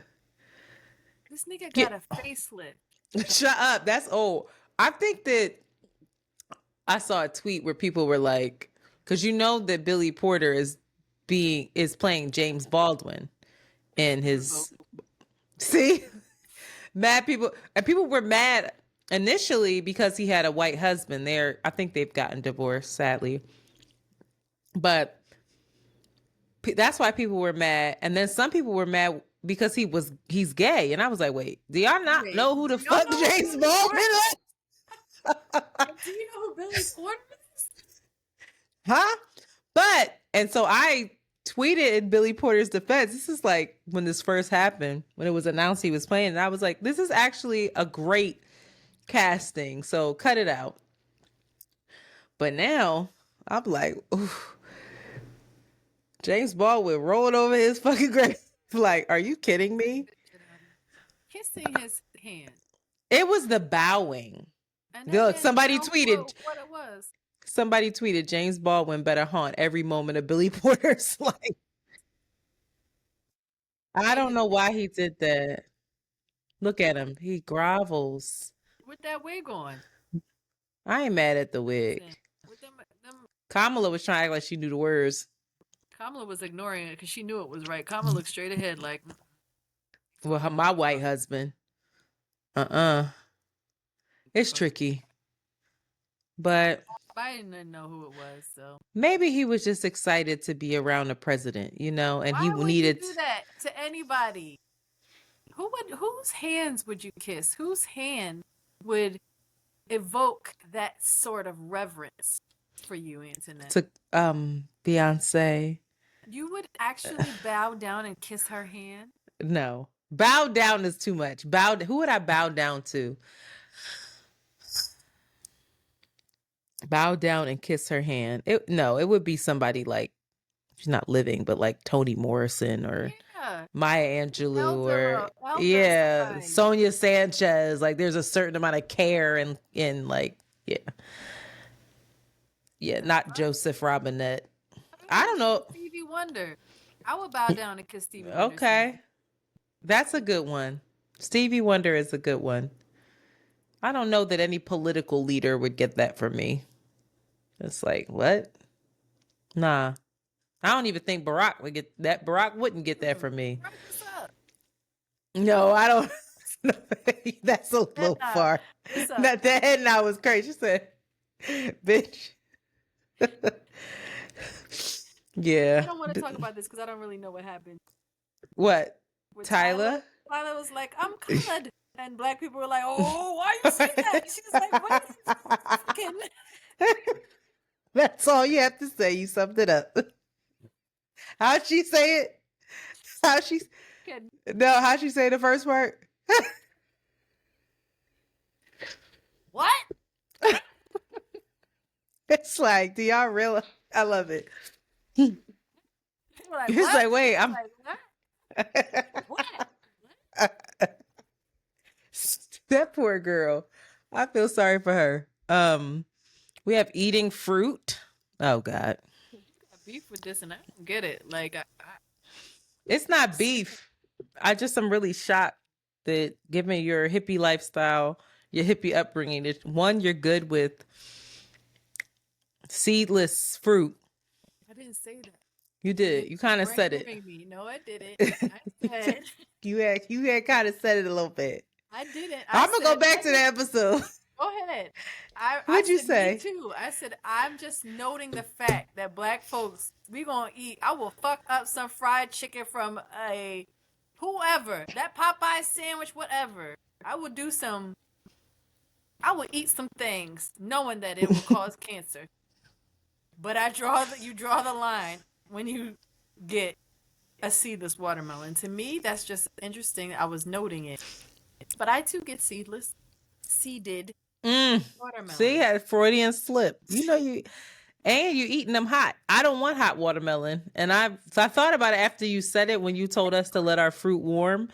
This nigga Yeah. got a facelift. Shut up. That's old. I think that I saw a tweet where people were like, because you know that Billy Porter is playing James Baldwin in his see mad people, and people were mad initially because he had a white husband. I think they've gotten divorced, sadly, but that's why people were mad. And then some people were mad because he's gay, and I was like, wait, do y'all not know who the fuck James Baldwin is? Do you know who Billy Porter is? Huh? And so I tweeted in Billy Porter's defense. This is like when this first happened, when it was announced he was playing. And I was like, this is actually a great casting. So cut it out. But now I'm like, ooh, James Baldwin rolling over his fucking grave. Like, are you kidding me? Kissing his hand. It was the bowing. Look, somebody tweeted what it was. Somebody tweeted James Baldwin better haunt every moment of Billy Porter's life. I don't know why he did that. Look at him. He grovels. With that wig on. I ain't mad at the wig. With them... Kamala was trying to act like she knew the words. Kamala was ignoring it because she knew it was right. Kamala looked straight ahead like... Well, my white husband. It's tricky. But Biden didn't know who it was, so maybe he was just excited to be around the president, and why he would needed you do that to anybody. Whose hands would you kiss? Whose hand would evoke that sort of reverence for you, Antoinette? To Beyonce. You would actually bow down and kiss her hand? No. Bow down is too much. Who would I bow down to? Bow down and kiss her hand. It would be somebody like, she's not living, but like Toni Morrison or Maya Angelou or Sonia Sanchez. Like there's a certain amount of care in like, not Joseph Robinette. I don't know. Stevie Wonder. I would bow down and kiss Stevie Wonder. Okay. That's a good one. Stevie Wonder is a good one. I don't know that any political leader would get that from me. It's like, what? Nah. I don't even think Barack would get that. Barack wouldn't get that from me. What's up? No, I don't. That's a little far. That head nod was crazy. She said, bitch. Yeah. I don't want to talk about this because I don't really know what happened. What? With Tyler? Tyler was like, I'm colored. And black people were like, oh, why you say that? She was like, what are you fucking? That's all you have to say. You summed it up. How'd she say it? How'd she say the first part? What? It's like, do y'all realize? I love it. He's like, wait, I'm like, what? That poor girl. I feel sorry for her. We have eating fruit. Oh God. You got beef with this and I don't get it. Like it's not beef. I just am really shocked that given your hippie lifestyle, your hippie upbringing, that one, you're good with seedless fruit. I didn't say that. You did. You kind of said it. Me. No, I didn't. I said you had kind of said it a little bit. I didn't. I'm gonna go back to the episode. Go ahead. What'd you say? Me too. I said I'm just noting the fact that black folks, we gonna eat. I will fuck up some fried chicken from a whoever, that Popeye sandwich, whatever. I will eat some things knowing that it will cause cancer. But you draw the line when you get a seedless watermelon. To me, that's just interesting. I was noting it. But I too get seeded watermelon. See, had a Freudian slip. You eating them hot. I don't want hot watermelon. And I thought about it after you said it when you told us to let our fruit warm.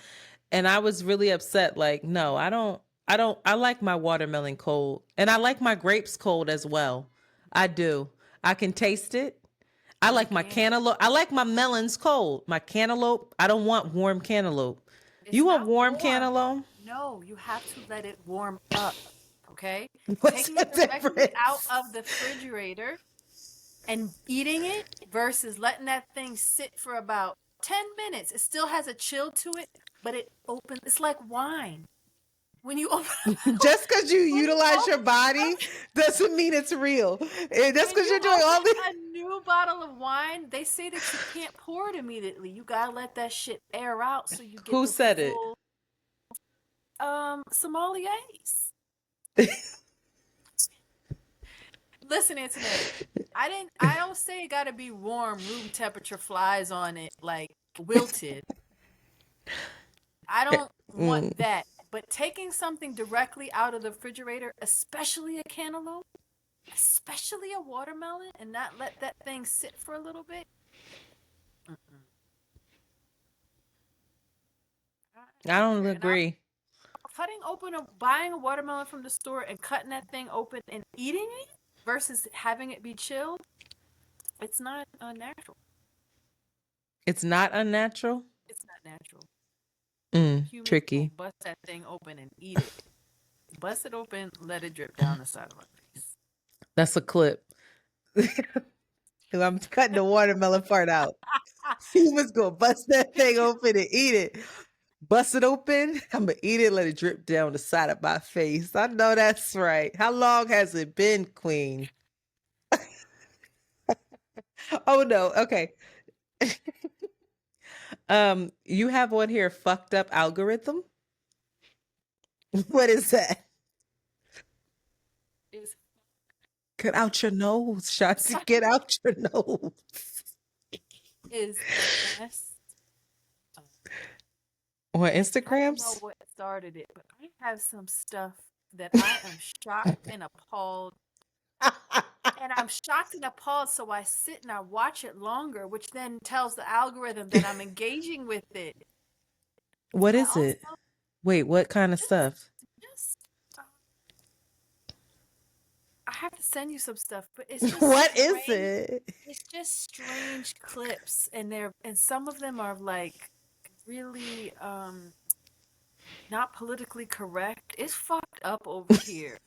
And I was really upset. Like, no, I like my watermelon cold. And I like my grapes cold as well. I do. I can taste it. I like my cantaloupe. I like my melons cold. My cantaloupe, I don't want warm cantaloupe. You want warm cantaloupe? No, you have to let it warm up. Okay? What's Taking the it directly difference? out of the refrigerator and eating it versus letting that thing sit for about 10 minutes. It still has a chill to it, but it opens. It's like wine. When you open, just because you utilize your body doesn't mean it's real. Just because you're doing all this. A new bottle of wine, they say that you can't pour it immediately. You gotta let that shit air out so you get. Who said it? Sommeliers. Listen, Antoinette, I don't say it gotta be warm, room temperature, flies on it, like wilted. I don't want that. But taking something directly out of the refrigerator, especially a cantaloupe, especially a watermelon, and not let that thing sit for a little bit. I don't agree. Buying a watermelon from the store and cutting that thing open and eating it versus having it be chilled, it's not unnatural. It's not unnatural? It's not natural. Tricky. Bust that thing open and eat it. Bust it open, let it drip down the side of my face. That's a clip. I'm cutting the watermelon part out. Humans gonna bust that thing open and eat it. Bust it open. I'm gonna eat it, let it drip down the side of my face. I know that's right. How long has it been, Queen? Oh no. Okay. You have one here, fucked up algorithm. What is that? Get out your nose, Shanti. Get out your nose. Is best. On Instagrams? I don't know what started it, but I have some stuff that I am shocked and appalled. And I'm shocked and appalled, so I sit and I watch it longer, which then tells the algorithm that I'm engaging with it. What is it? Wait, what kind of stuff? I have to send you some stuff, but it's just what is it? It's just strange clips, and some of them are like really not politically correct. It's fucked up over here.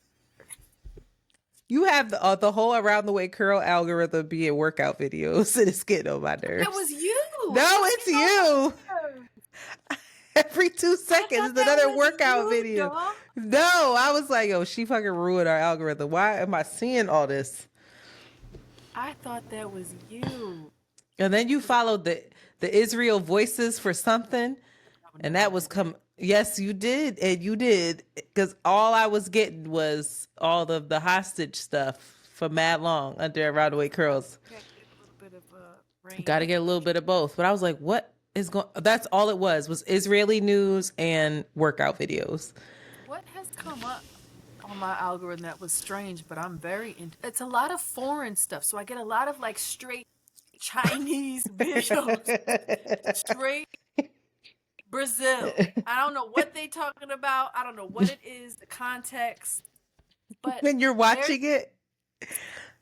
You have the whole around the way curl algorithm being workout videos, and it's getting on my nerves. It was you. No, it's you. Every 2 seconds, another workout video. Dog. No, I was like, yo, she fucking ruined our algorithm. Why am I seeing all this? I thought that was you. And then you followed the Israel voices for something, and that was Yes, you did, and you did, because all I was getting was all of the hostage stuff for mad long under around the way curls. Got to get a little bit of both, but I was like, what is going? That's all it was Israeli news and workout videos. What has come up on my algorithm that was strange, but I'm very into? It's a lot of foreign stuff, so I get a lot of like straight Chinese videos, straight Brazil. I don't know what they talking about. I don't know what it is, the context. But when you're watching it,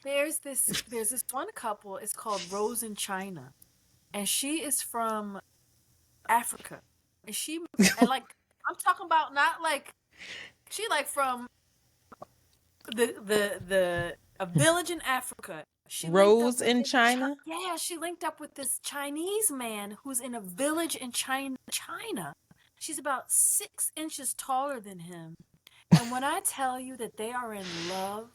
there's this one couple. It's called Rose in China, and she is from Africa, and like I'm talking about not like she like from a village in Africa. Rose in China? Yeah, she linked up with this Chinese man who's in a village in China. She's about 6 inches taller than him. And when I tell you that they are in love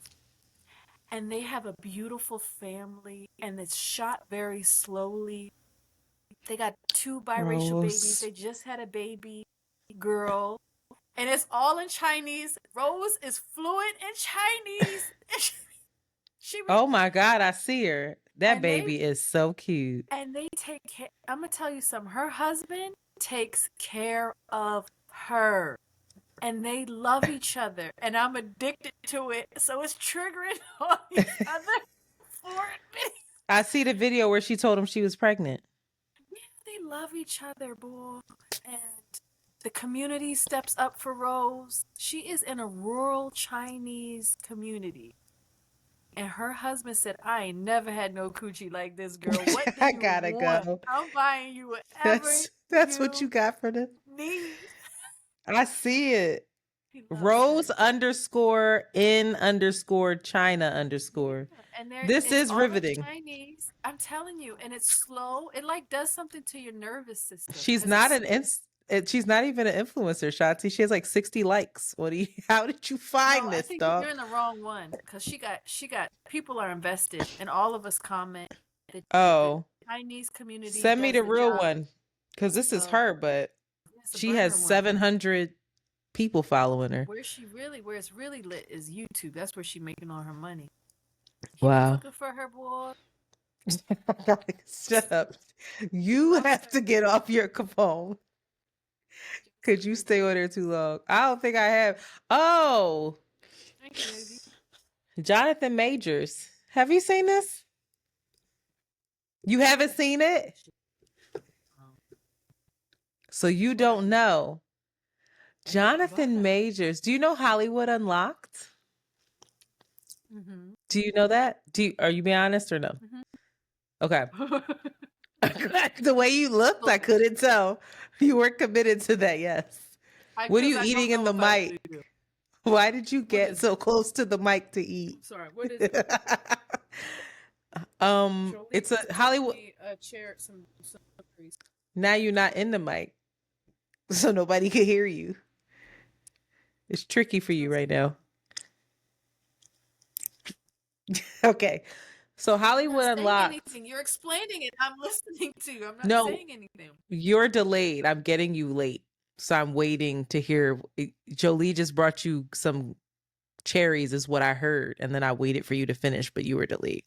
and they have a beautiful family and it's shot very slowly, they got 2 biracial babies. They just had a baby girl. And it's all in Chinese. Rose is fluent in Chinese. Oh my God, I see her. That baby is so cute. And they take care. I'm going to tell you something. Her husband takes care of her. And they love each other. And I'm addicted to it. So it's triggering all these other foreign videos. I see the video where she told him she was pregnant. Yeah, they love each other, boy. And the community steps up for Rose. She is in a rural Chinese community. And her husband said, I ain't never had no coochie like this, girl. What do I you gotta want? go. I'm buying you whatever That's what you you got for this. need. I see it. He loves Rose her. _in_China_. And This it's is all in riveting. Chinese. I'm telling you, and it's slow. It like does something to your nervous system She's because not it's she's not even an influencer, Shanti. She has like 60 likes. How did you find no. I this, think dog? you're in the wrong one because she got people are invested, and all of us comment that the Oh, Chinese community send me does the the real job one. Because this is of her, but it's a she has burner one. 700 people following her. Where it's really lit is YouTube. That's where she making all her money. He be Wow. cooking for her, boy. Shut up. You have to get off your phone. Could you stay on there too long? I don't think I have. Oh, Thank you, baby. Jonathan Majors. Have you seen this? You haven't seen it? So you don't know. Jonathan Majors. Do you know Hollywood Unlocked? Mm-hmm. Do you know that? Are you being honest or no? Mm-hmm. Okay. The way you looked, I couldn't tell. You weren't committed to that, yes. What are you eating in the mic? Why did you get so close to the mic to eat? Sorry, what is it? It's a Hollywood. A chair, some Now you're not in the mic, so nobody can hear you. It's tricky for you right now. Okay. So Hollywood Unlocked. You're explaining it. I'm listening to. I'm not saying anything. You're delayed. I'm getting you late. So I'm waiting to hear. Jolie just brought you some cherries is what I heard. And then I waited for you to finish, but you were delayed.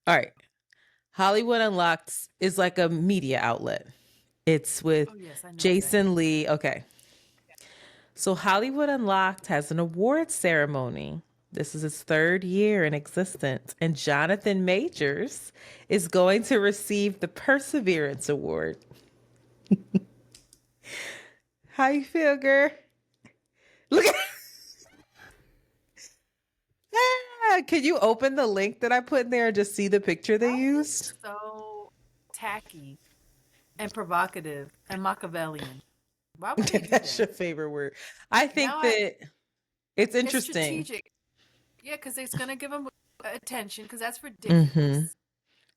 All right. Hollywood Unlocked is like a media outlet. It's with Jason Lee. Okay. So Hollywood Unlocked has an award ceremony. This is its 3rd year in existence. And Jonathan Majors is going to receive the Perseverance Award. How you feel, girl? Look at Can you open the link that I put in there and just see the picture they used? So tacky and provocative and Machiavellian. Why would they do That's that? your favorite word. I think that it's interesting. It's strategic. Yeah, because it's going to give them attention because that's ridiculous. Mm-hmm.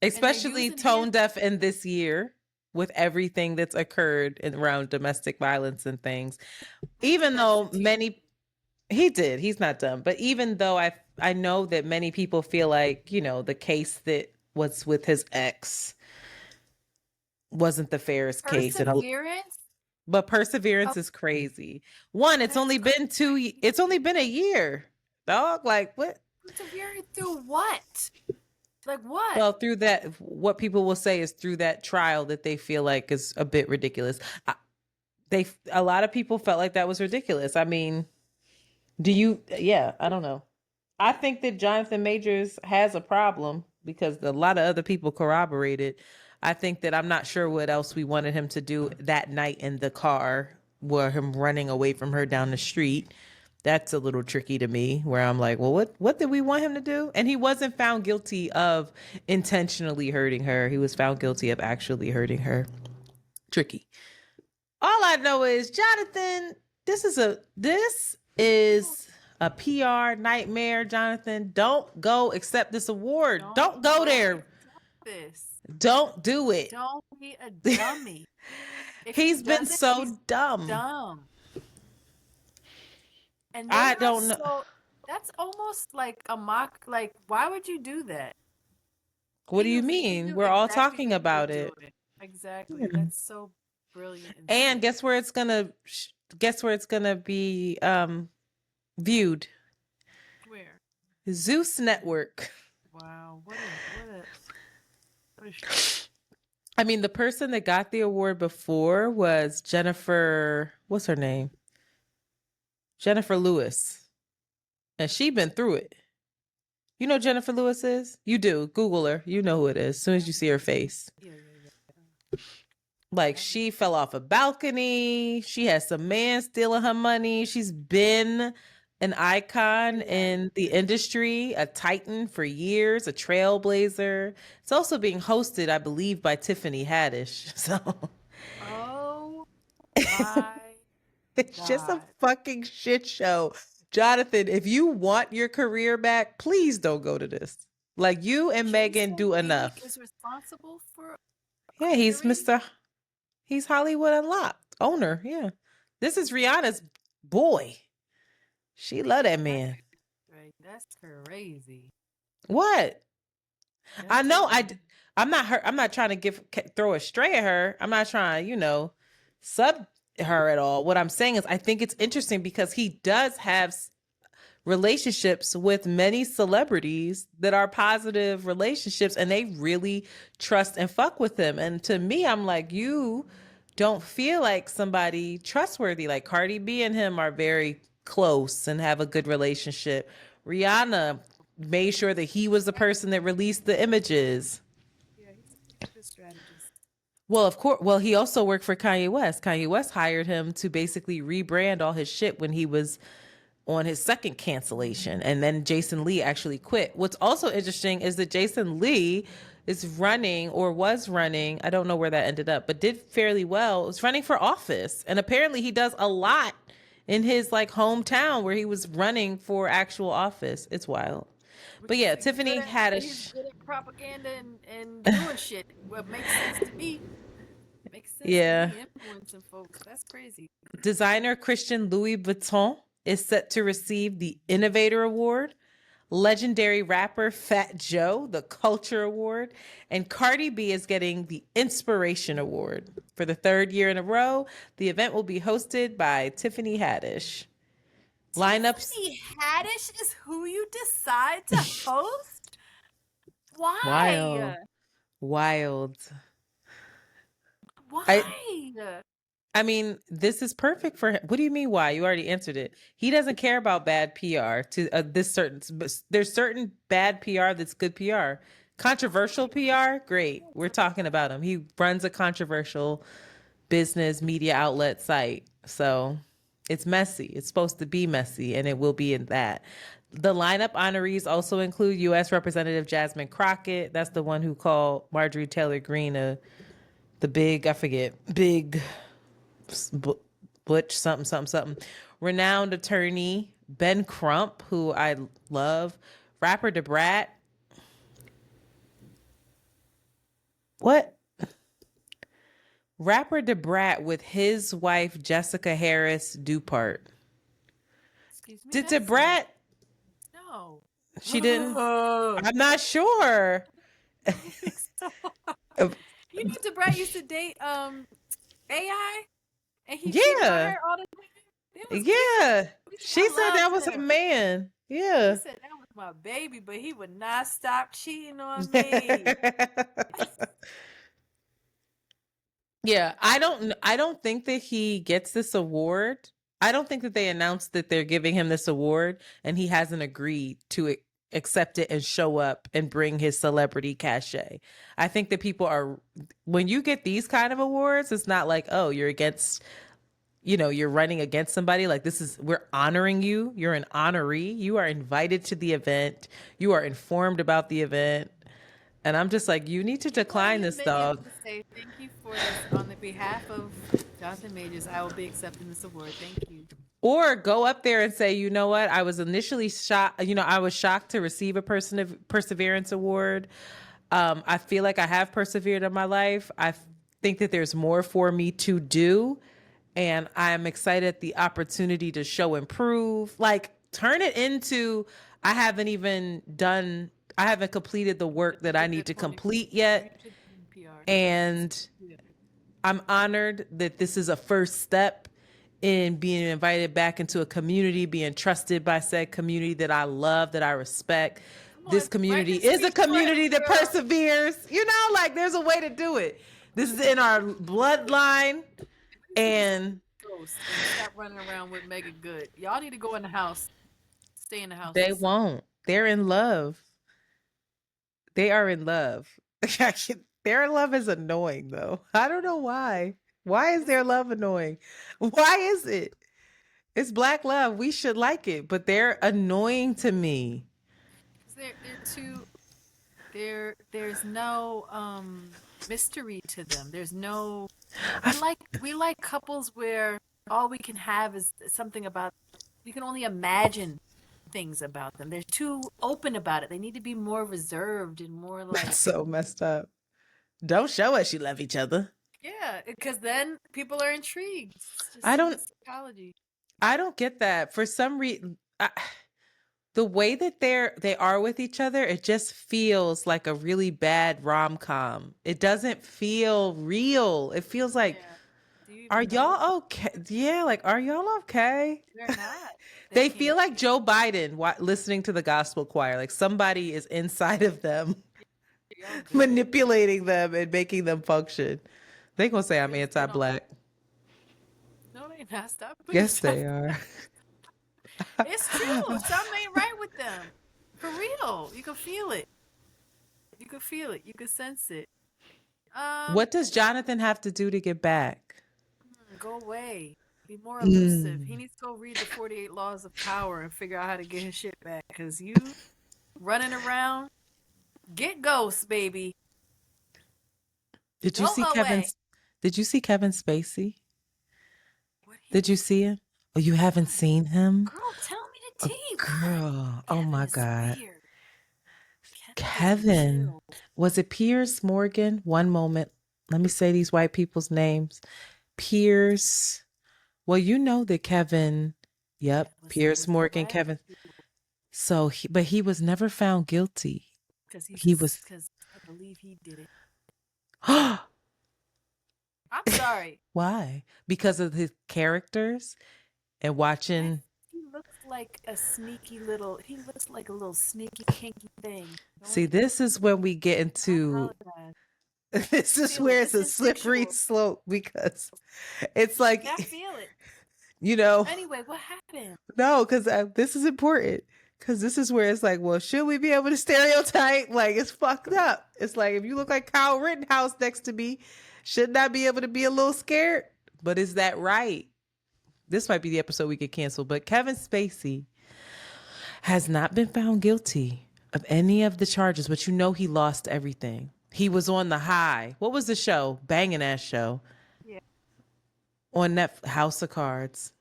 Especially tone deaf in this year with everything that's occurred around domestic violence and things. Even though he's not dumb, but even though I know that many people feel like, the case that was with his ex wasn't the fairest case. But Perseverance is crazy. One, it's only been a year. Dog, like what? Persevering through what? Like what? Well, through that, what people will say is through that trial that they feel like is a bit ridiculous. A lot of people felt like that was ridiculous. I mean, I don't know. I think that Jonathan Majors has a problem because a lot of other people corroborated. I think that I'm not sure what else we wanted him to do that night in the car, where him running away from her down the street. That's a little tricky to me, where I'm like, well, what did we want him to do? And he wasn't found guilty of intentionally hurting her. He was found guilty of actually hurting her. Tricky. All I know is, Jonathan, this is a PR nightmare, Jonathan. Don't go accept this award. Don't go there. Don't do it. Don't be a dummy. He's been so dumb. And I don't know. That's almost like a mock. Like, why would you do that? What do you mean? We're all talking about it. Exactly. That's so brilliant. And guess where it's gonna be viewed? Where? Zeus Network. Wow. I mean, the person that got the award before was Jennifer. What's her name? Jennifer Lewis. And she been through it. You know who Jennifer Lewis is? You do. Google her. You know who it is as soon as you see her face. Yeah. Like, she fell off a balcony. She had some man stealing her money. She's been an icon in the industry, a titan for years, a trailblazer. It's also being hosted, I believe, by Tiffany Haddish. So Oh my it's just a God. fucking shit show. Jonathan, if you want your career back, please don't go to this. Like, you and Megan Jason do Lee enough. is responsible for Yeah, he's clearing. He's Hollywood Unlocked owner. Yeah. This is Rihanna's boy. She love that man. Right. That's crazy. What? That's I know crazy. I'm not her. I'm not trying to throw a stray at her. I'm not trying, sub her at all. What I'm saying is I think it's interesting because he does have relationships with many celebrities that are positive relationships, and they really trust and fuck with him. And to me, I'm like, you don't feel like somebody trustworthy. Like Cardi B and him are very close and have a good relationship. Rihanna made sure that he was the person that released the images. Yeah, he's a good strategist. Well, of course. Well, he also worked for Kanye West. Kanye West hired him to basically rebrand all his shit when he was on his second cancellation. And then Jason Lee actually quit. What's also interesting is that Jason Lee is running or was running. I don't know where that ended up, but did fairly well. Was running for office. And apparently he does a lot in his like hometown where he was running for actual office. It's wild. But yeah, Tiffany He's Haddish. good at propaganda and doing shit. What makes sense to me. Makes sense Yeah. to me influencing folks. That's crazy. Designer Christian Louis Vuitton is set to receive the Innovator Award. Legendary rapper Fat Joe, the Culture Award, and Cardi B is getting the Inspiration Award. For the third year in a row, the event will be hosted by Tiffany Haddish. Lineups. Tiffany Haddish is who you decide to host? Why? Wild. Wild. Why? I mean, this is perfect for him. What do you mean why? You already answered it. He doesn't care about bad PR to there's certain bad PR that's good PR. Controversial PR, great. We're talking about him. He runs a controversial business media outlet site. So it's messy. It's supposed to be messy, and it will be in that. The lineup honorees also include U.S. Representative Jasmine Crockett. That's the one who called Marjorie Taylor Greene the big, I forget, big Butch something something something. Renowned attorney Ben Crump, who I love. Rapper DeBrat. What? Rapper DeBrat with his wife Jessica Harris Dupart. Excuse me. Did DeBrat? No. She didn't. I'm not sure. I think so. You know, DeBrat used to date AI, and he cheated on her all the time. Yeah. She said that was a man. Yeah. He said that was my baby, but he would not stop cheating on me. Yeah, I don't think that he gets this award. I don't think that they announced that they're giving him this award and he hasn't agreed to accept it and show up and bring his celebrity cachet. I think that people are, when you get these kind of awards, it's not like, oh, you're against, you're running against somebody. Like, we're honoring you. You're an honoree. You are invited to the event. You are informed about the event. And I'm just like, you need to decline this, dog. Say thank you for this on the behalf of Jonathan Majors. I will be accepting this award. Thank you. Or go up there and say, you know what? I was initially shocked. I was shocked to receive a Perseverance Award. I feel like I have persevered in my life. I think that there's more for me to do. And I'm excited at the opportunity to show and prove. Like, turn it into, I haven't completed the work that I need to complete yet. And I'm honored that this is a first step in being invited back into a community, being trusted by said community that I love, that I respect. This community is a community that perseveres. Like, there's a way to do it. This is in our bloodline. And stop running around with Megan Good. Y'all need to go in the house. Stay in the house. They won't. They're in love. They are in love. Their love is annoying, though. I don't know why. Why is their love annoying? Why is it? It's black love. We should like it, but they're annoying to me. They're too there's no mystery to them. There's no we like couples where all we can have is something about we can only imagine things about them. They're too open about it. They need to be more reserved and more like So messed up. Don't show us you love each other. yeah, because then people are intrigued. It's just I don't human psychology. I don't get that. For some reason the way that they are with each other, it just feels like a really bad rom-com. It doesn't feel real. It feels like Yeah. Do you are even know? y'all okay? Yeah, like are y'all okay? They're not. They can't feel like be. Joe Biden listening to the gospel choir. Like somebody is inside of them Y'all good. manipulating them and making them function. They gonna say I'm Because they don't. anti-black. No, they not. Stop putting Yes, yourself. they are. It's true. Something ain't right with them. For real. You can feel it. You can feel it. You can sense it. What does Jonathan have to do to get back? Go away. Be more elusive. He Mm. needs to go read the 48 Laws of Power and figure out how to get his shit back. Because you running around, get ghosts, baby. Did you Go see away. Did you see Kevin Spacey? What Did you see him? Oh, you haven't seen him? Girl, tell me the Oh, tea. girl. Oh Kevin my is God. weird. Kevin gives me Kevin. chills. Was it Piers Morgan? One moment. Let me say these white people's names. Piers. Well, you know that Kevin. Yep. Piers Was the Morgan, black Kevin. So, but he was never found guilty. because He was. because I believe he did it. I'm sorry. Why? Because of his characters and watching. He looks like a sneaky little. He looks like a little sneaky kinky thing. See, this is when we get into. This is where it's a slippery slope because it's like, I feel it. you know. Anyway, what happened? No, because this is important. Because this is where it's like, well, should we be able to stereotype? Like, it's fucked up. It's like, if you look like Kyle Rittenhouse next to me, shouldn't I be able to be a little scared? But is that right? This might be the episode we get canceled. But Kevin Spacey has not been found guilty of any of the charges, but you know he lost everything. He was on the high. What was the show? Banging ass show. Yeah. On that House of Cards.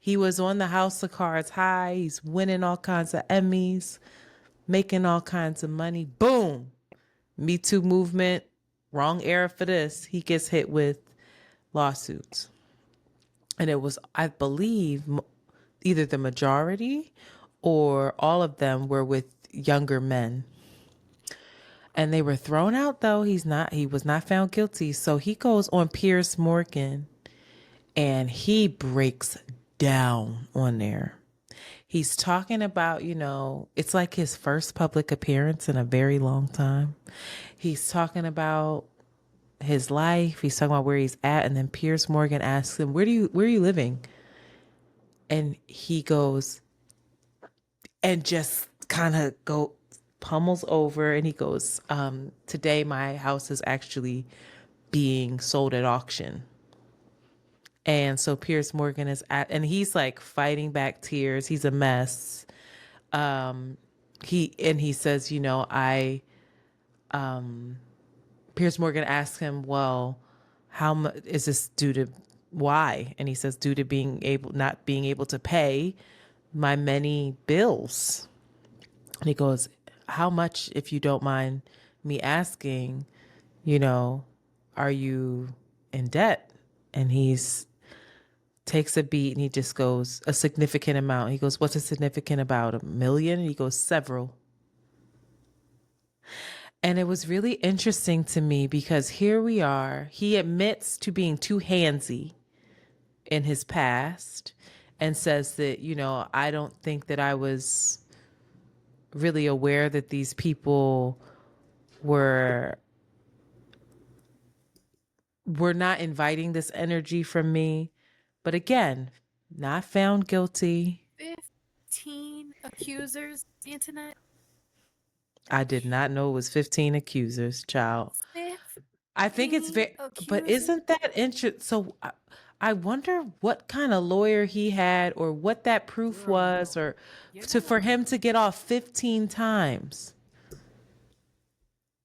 He was on the House of Cards high. He's winning all kinds of Emmys, making all kinds of money. Boom. Me Too movement. Wrong era for this. He gets hit with lawsuits. And it was, I believe, either the majority or all of them were with younger men. And they were thrown out though. He was not found guilty. So he goes on Piers Morgan and he breaks down on there. He's talking about, it's like his first public appearance in a very long time. He's talking about his life. He's talking about where he's at. And then Piers Morgan asks him, where are you living? And he goes and just kind of pummels over and he goes, today my house is actually being sold at auction. And so Piers Morgan and he's like fighting back tears. He's a mess. He says, Piers Morgan asks him, well, how much is this due to why? And he says, due to not being able to pay my many bills. And he goes, how much, if you don't mind me asking, are you in debt? And he's takes a beat and he just goes, a significant amount. He goes, what's a significant about? $1 million? And he goes, several. And it was really interesting to me because here we are. He admits to being too handsy in his past and says that, I don't think that I was really aware that these people were not inviting this energy from me. But again, not found guilty. 15 accusers, Antoinette. I did not know it was 15 accusers, child. I think it's very, but isn't that interesting? So I wonder what kind of lawyer he had or what that proof was or for him to get off 15 times.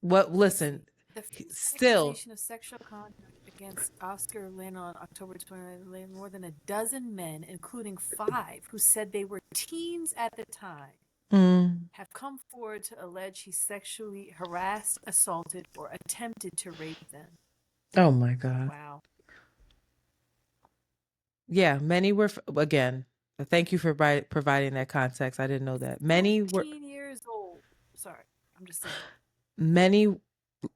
Listen, The still accusation of sexual conduct against Oscar Lynn on October 29th, more than a dozen men, including 5 who said they were teens at the time, have come forward to allege he sexually harassed, assaulted, or attempted to rape them. Oh my God. Wow. Yeah, many were, again, thank you for providing that context. I didn't know that. Many were 14 years old. Sorry, I'm just saying. Many,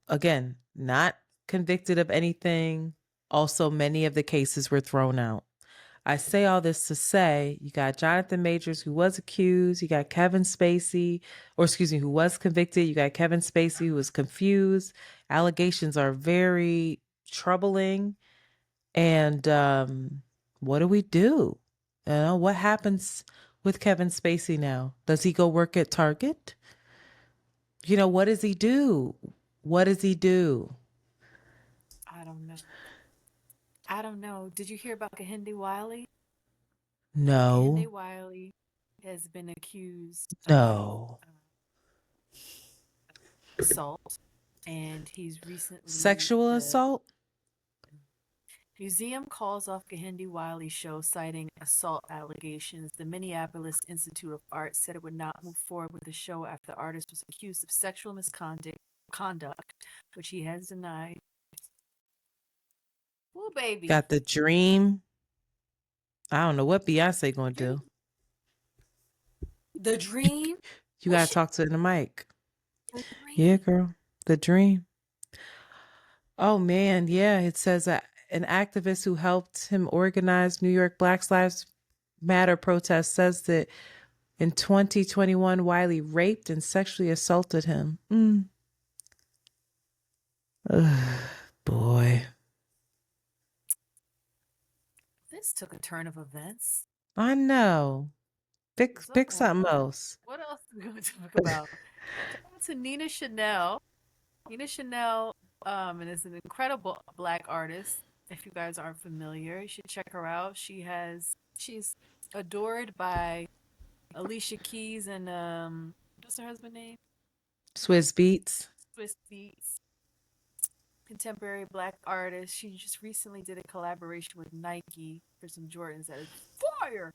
again, not convicted of anything. Also, many of the cases were thrown out. I say all this to say you got Jonathan Majors, who was accused. You got Kevin Spacey, or excuse me, who was convicted. You got Kevin Spacey, who was confused. Allegations are very troubling. And what do we do? What happens with Kevin Spacey now? Does he go work at Target? What does he do? What does he do? I don't know. I don't know. Did you hear about Kehinde Wiley? No. Kehinde Wiley has been accused No. of assault, and he's recently Sexual assault? Museum calls off Kehinde Wiley show citing assault allegations. The Minneapolis Institute of Art said it would not move forward with the show after the artist was accused of sexual misconduct, which he has denied. Ooh, baby. Got the dream. I don't know what Beyonce gonna do. The dream? You gotta talk to the mic. Yeah, girl. The dream. Oh man, yeah. It says that an activist who helped him organize New York Black Lives Matter protest says that in 2021, Wiley raped and sexually assaulted him. Ugh, boy. This took a turn of events. I know. Pick something else. What else are we going to talk about? Shout out to Nina Chanel. Nina Chanel is an incredible Black artist. If you guys aren't familiar, you should check her out. She's adored by Alicia Keys and what's her husband's name? Swizz Beatz. Swizz Beatz. Contemporary Black artist. She just recently did a collaboration with Nike for some Jordans that is fire.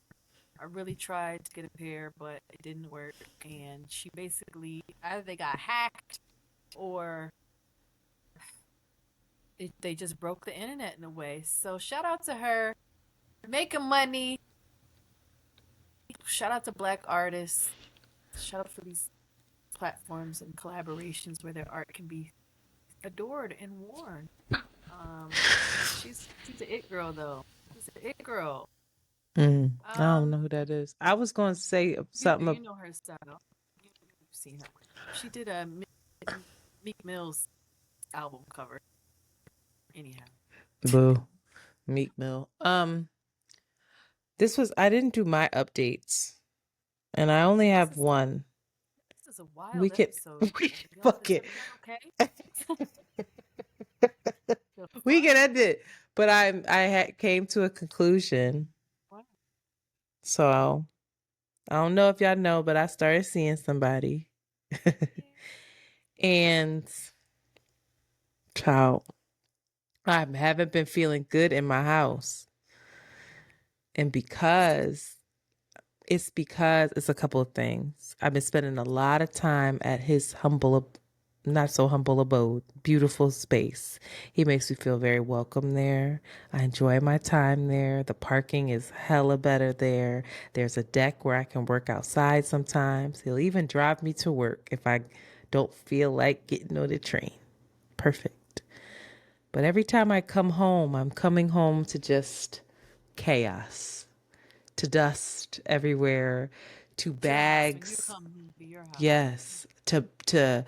I really tried to get a pair, but it didn't work. And she basically either they got hacked or they just broke the internet in a way. So shout out to her, making money. Shout out to Black artists. Shout out for these platforms and collaborations where their art can be adored and worn. She's an it girl though. She's an it girl. I don't know who that is. I was going to say something. You know her style. You've seen her. She did a Meek Mill's album cover. Anyhow. Boo. Meek Mill. I didn't do my updates. And I only have one. This is a wild episode. Fuck it. Okay. We can end it. But I came to a conclusion. What? So I don't know if y'all know, but I started seeing somebody. And child, I haven't been feeling good in my house. And because it's a couple of things. I've been spending a lot of time at his not so humble abode, beautiful space. He makes me feel very welcome there. I enjoy my time there. The parking is hella better there. There's a deck where I can work outside sometimes. He'll even drive me to work if I don't feel like getting on the train. Perfect. But every time I come home, I'm coming home to just chaos, to dust everywhere, to bags. Yes, to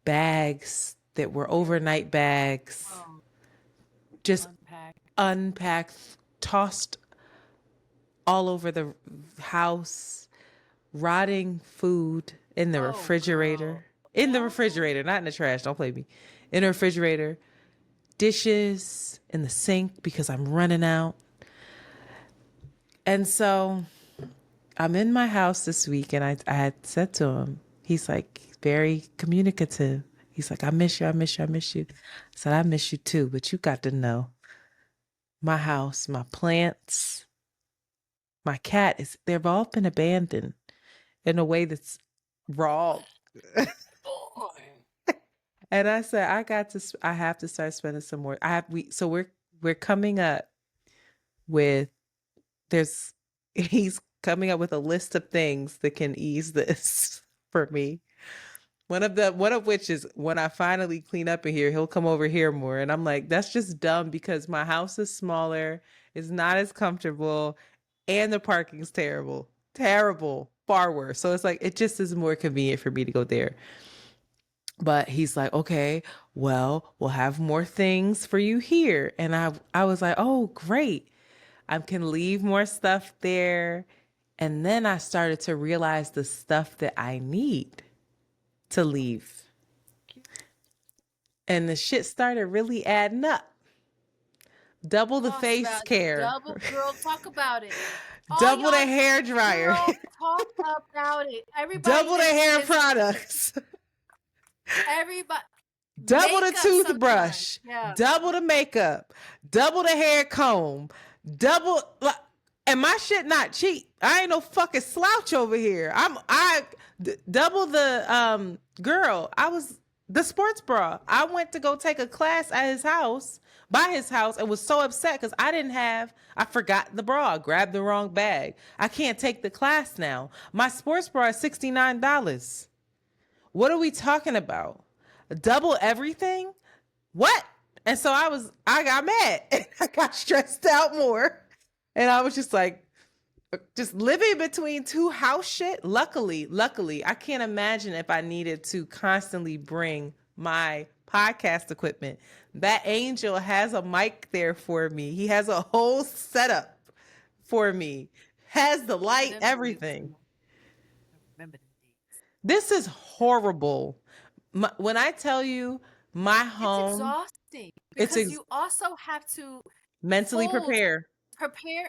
bags that were overnight bags, just unpacked, tossed all over the house, rotting food in the refrigerator. In the refrigerator, not in the trash. Don't play me. In the refrigerator. dishes in the sink because I'm running out. And so I'm in my house this week, and I had said to him, he's like very communicative. He's like, I miss you, I miss you, I miss you. I said, I miss you too, but you got to know my house, my plants, my cat they've all been abandoned in a way that's wrong. And I said, I have to start spending some more. So we're coming up with, he's coming up with a list of things that can ease this for me. One of which is when I finally clean up in here, he'll come over here more. And I'm like, that's just dumb because my house is smaller, it's not as comfortable, and the parking's terrible. Terrible. Far worse. So it's like, it just is more convenient for me to go there. But he's like, okay, well, we'll have more things for you here. And I was like, oh, great. I can leave more stuff there. And then I started to realize the stuff that I need to leave. And the shit started really adding up. Double the face care. Double, girl, talk about it. Double the hair dryer. Girl, talk about it. Everybody double the hair products. Everybody. Double the toothbrush. Yeah. Double the makeup. Double the hair comb. Double. And my shit not cheap. I ain't no fucking slouch over here. Double the girl. The sports bra. I went to go take a class at his house, by his house, and was so upset because I forgot the bra. I grabbed the wrong bag. I can't take the class now. My sports bra is $69. What are we talking about? Double everything? What? And so I got mad and I got stressed out more. And I was just like, just living between two house shit. Luckily, I can't imagine if I needed to constantly bring my podcast equipment. That angel has a mic there for me. He has a whole setup for me. Has the light, everything. This is horrible. When I tell you my home, it's exhausting because you also have to mentally prepare,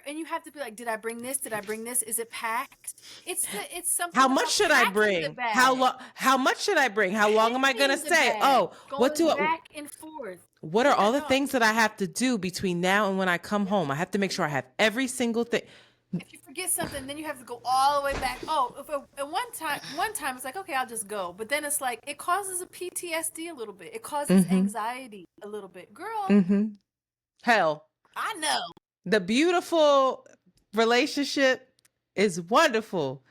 and you have to be like, did I bring this? Did I bring this? Is it packed? It's something. How much should I bring? How much should I bring? How long am I gonna stay? Back and forth. What are all the things that I have to do between now and when I come home? I have to make sure I have every single thing. If you forget something, then you have to go all the way back. And one time it's like, okay, I'll just go. But then it's like, it causes a PTSD a little bit. It causes anxiety a little bit. Girl. Hell. I know. The beautiful relationship is wonderful.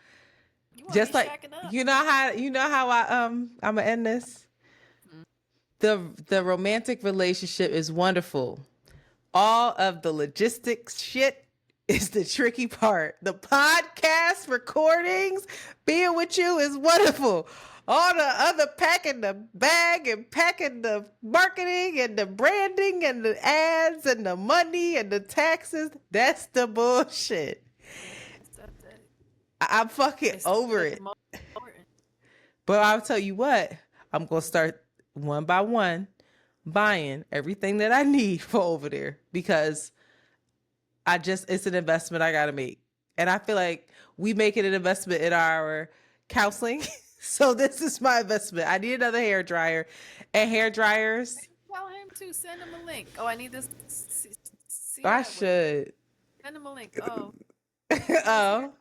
Just like, you know how I'm gonna end this? The romantic relationship is wonderful. All of the logistics shit is the tricky part. The podcast recordings, being with you is wonderful. All the other packing the bag and packing the marketing and the branding and the ads and the money and the taxes, that's the bullshit. I'm fucking over it. But I'll tell you what, I'm going to start one by one buying everything that I need for over there because it's an investment I got to make. And I feel like we make it an investment in our counseling. So this is my investment. I need another hair dryer and hair dryers. Tell him to send him a link. Oh, I need this. I should. Send him a link. Oh. Oh.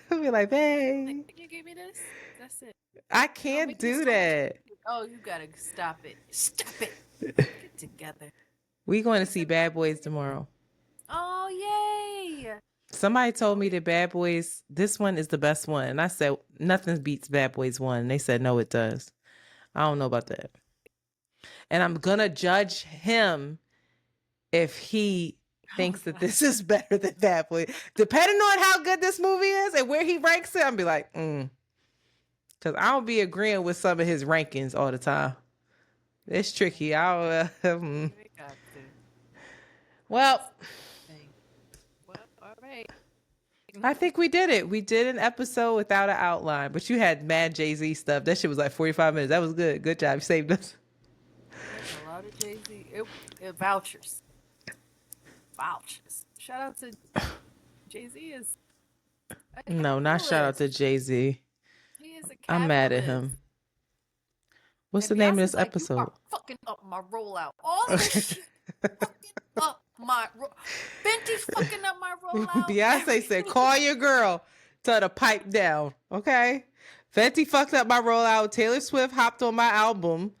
I'll be like, hey. Can you give me this? That's it. I can't do that. Oh, you got to stop it. Stop it. Get together. We going to see Bad Boys tomorrow. Oh, yay. Somebody told me that Bad Boys, this one is the best one. And I said, nothing beats Bad Boys 1. And they said, no, it does. I don't know about that. And I'm going to judge him if he thinks that this is better than Bad Boys. Depending on how good this movie is and where he ranks it, I'm be like, Because I don't be agreeing with some of his rankings all the time. It's tricky. Well, all right. I think we did it. We did an episode without an outline, but you had mad Jay-Z stuff. That shit was like 45 minutes. That was good. Good job. You saved us. There's a lot Shout out to Jay-Z. Vouchers. Vouchers. Shout out to Jay-Z is a No, not shout out to capitalist. Jay-Z. He is a capitalist. I'm mad at him. What's and the name of Beyonce's this like, episode? You are fucking up my rollout. All this shit fucking up my Fenty's fucking up my rollout. Beyonce said, call your girl. Tell her to pipe down. Okay? Fenty fucked up my rollout. Taylor Swift hopped on my album.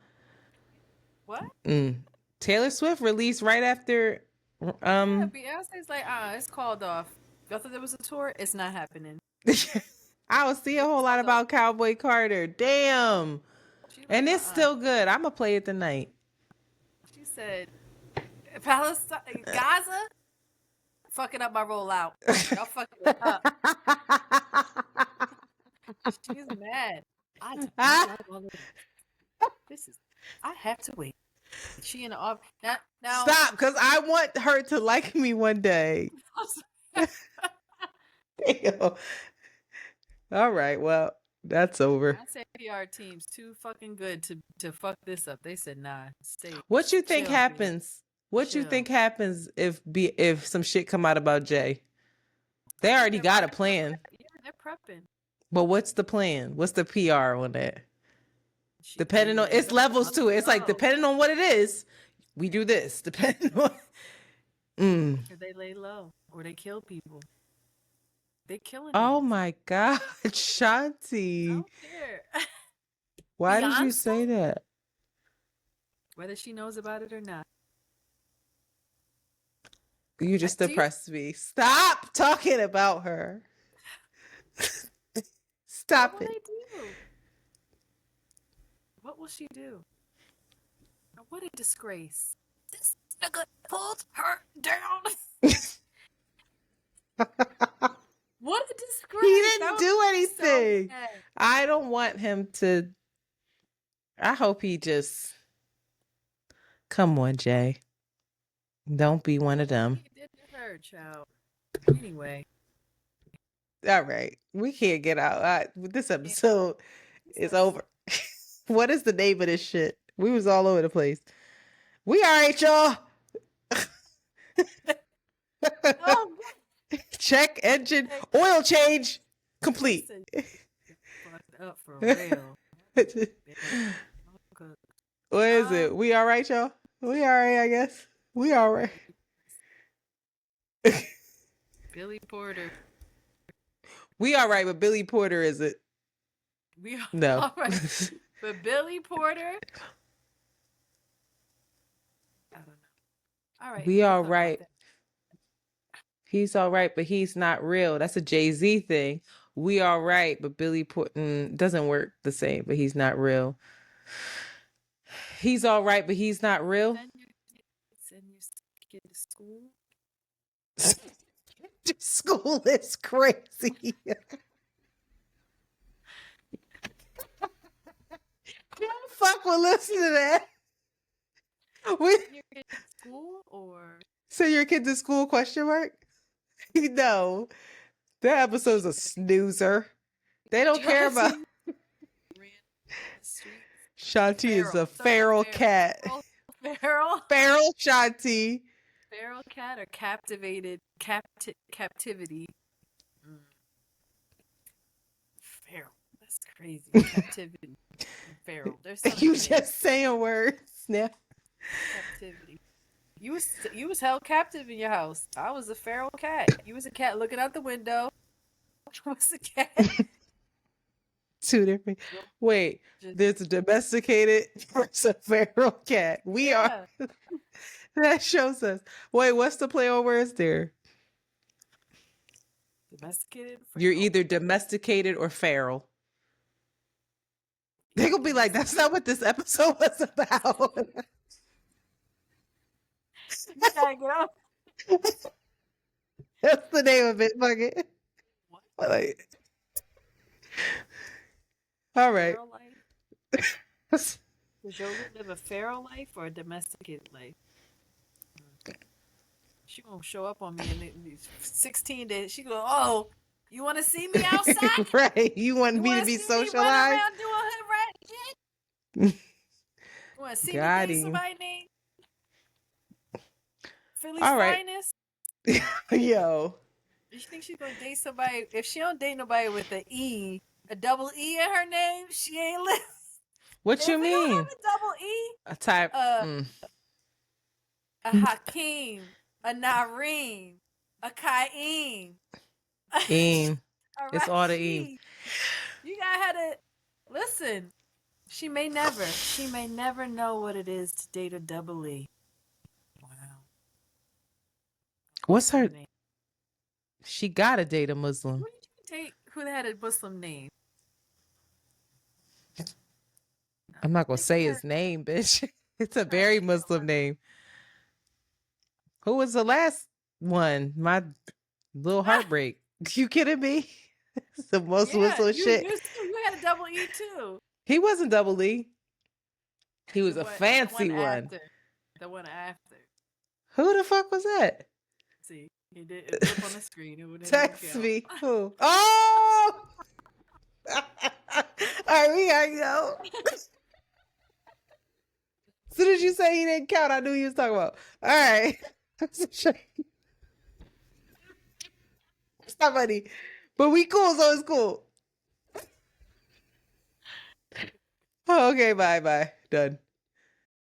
What? Taylor Swift released right after. Yeah, Beyonce's like, it's called off. Y'all thought there was a tour? It's not happening. I was seeing a whole lot about Cowboy Carter. Damn. And it's still good. I'm going to play it tonight. She said, Palestine, Gaza, fucking up my rollout. Y'all fucking it up. She's mad. I have to wait. She in the office. Now stop, because I want her to like me one day. Damn. All right, well, that's over. I said PR team's too fucking good to fuck this up. They said nah. Stay. What you think happens? What you think happens if some shit come out about Jay? They already got a plan. Yeah, they're prepping. But what's the plan? What's the PR on that? Depending on, it's levels to it. It's like, depending on what it is, we do this. Depending on. Or they lay low, or they kill people. They killing. Oh my God, Shanti. I don't care. Why Beyonce? did you say that? Whether she knows about it or not. You just depressed me. Stop talking about her. Stop it. What will she do? What a disgrace. This nigga pulled her down. What a disgrace. He didn't do anything. So I don't want him to. I hope he just. Come on, Jay. Don't be one of them. He did to her, child. Anyway. All right. We can't get out. This episode is over. What is the name of this shit? We was all over the place. We all right, y'all. Oh, check engine oil change complete. Fucked up for real. What is it? We all right, y'all? We all right, I guess. We all right. Billy Porter. We all right, but Billy Porter is it? We are no. All right. But Billy Porter. I don't know. All right. We all right. He's all right, but he's not real. That's a Jay-Z thing. We all right, but Billy Porter doesn't work the same, but he's not real. He's all right, but he's not real. Send your kid to school. School is crazy. Fuck will listen to that. Send your kid to school or send your kid to school? Question mark. No, that episode's a snoozer. They don't care about. Shanti is a feral cat. Feral Shanti. Feral cat or captivated captivity. Feral. That's crazy. Captivity. Feral. There's you just saying words. Yeah. Captivity. You was held captive in your house. I was a feral cat. You was a cat looking out the window. I was a cat. Two different. Wait, there's a domesticated versus a feral cat. We are. That shows us. Wait, what's the play on words there? Domesticated. You're either domesticated or feral. They're gonna be like, that's not what this episode was about. You gotta get up. That's the name of it. Fuck it. What? Like, all right. Does Jolie live a feral life or a domesticated life? She gonna show up on me in 16 days. She go, oh, you want to see me outside? Right. You want me to be socialized? Me doing shit? You want to see me think somebody name? Philly's All right. finest. Yo. You think she's gonna date somebody? If she don't date nobody with a E, a double E in her name, she ain't living. What If you it don't mean? have a double E, A type. a Hakeem, a Nareem, a Kaim, Eem. a It's all the E. Rashid. You gotta have to listen. She may never know what it is to date a double E. Wow. What's her? Name. She gotta date a Muslim. Who did you date who had a Muslim name? I'm not gonna say his name, bitch. It's a very Muslim name. Who was the last one? My little heartbreak. You kidding me? It's the most Muslim shit. You had a double E too. He wasn't double E. He was a fancy one. The one after. Who the fuck was that? See, it did up on the screen. It Text me. Who? Oh! All right, we gotta go. As soon as you say he didn't count, I knew he was talking about. All right. Stop, buddy. But we cool, so it's cool. Oh, okay, bye. Done.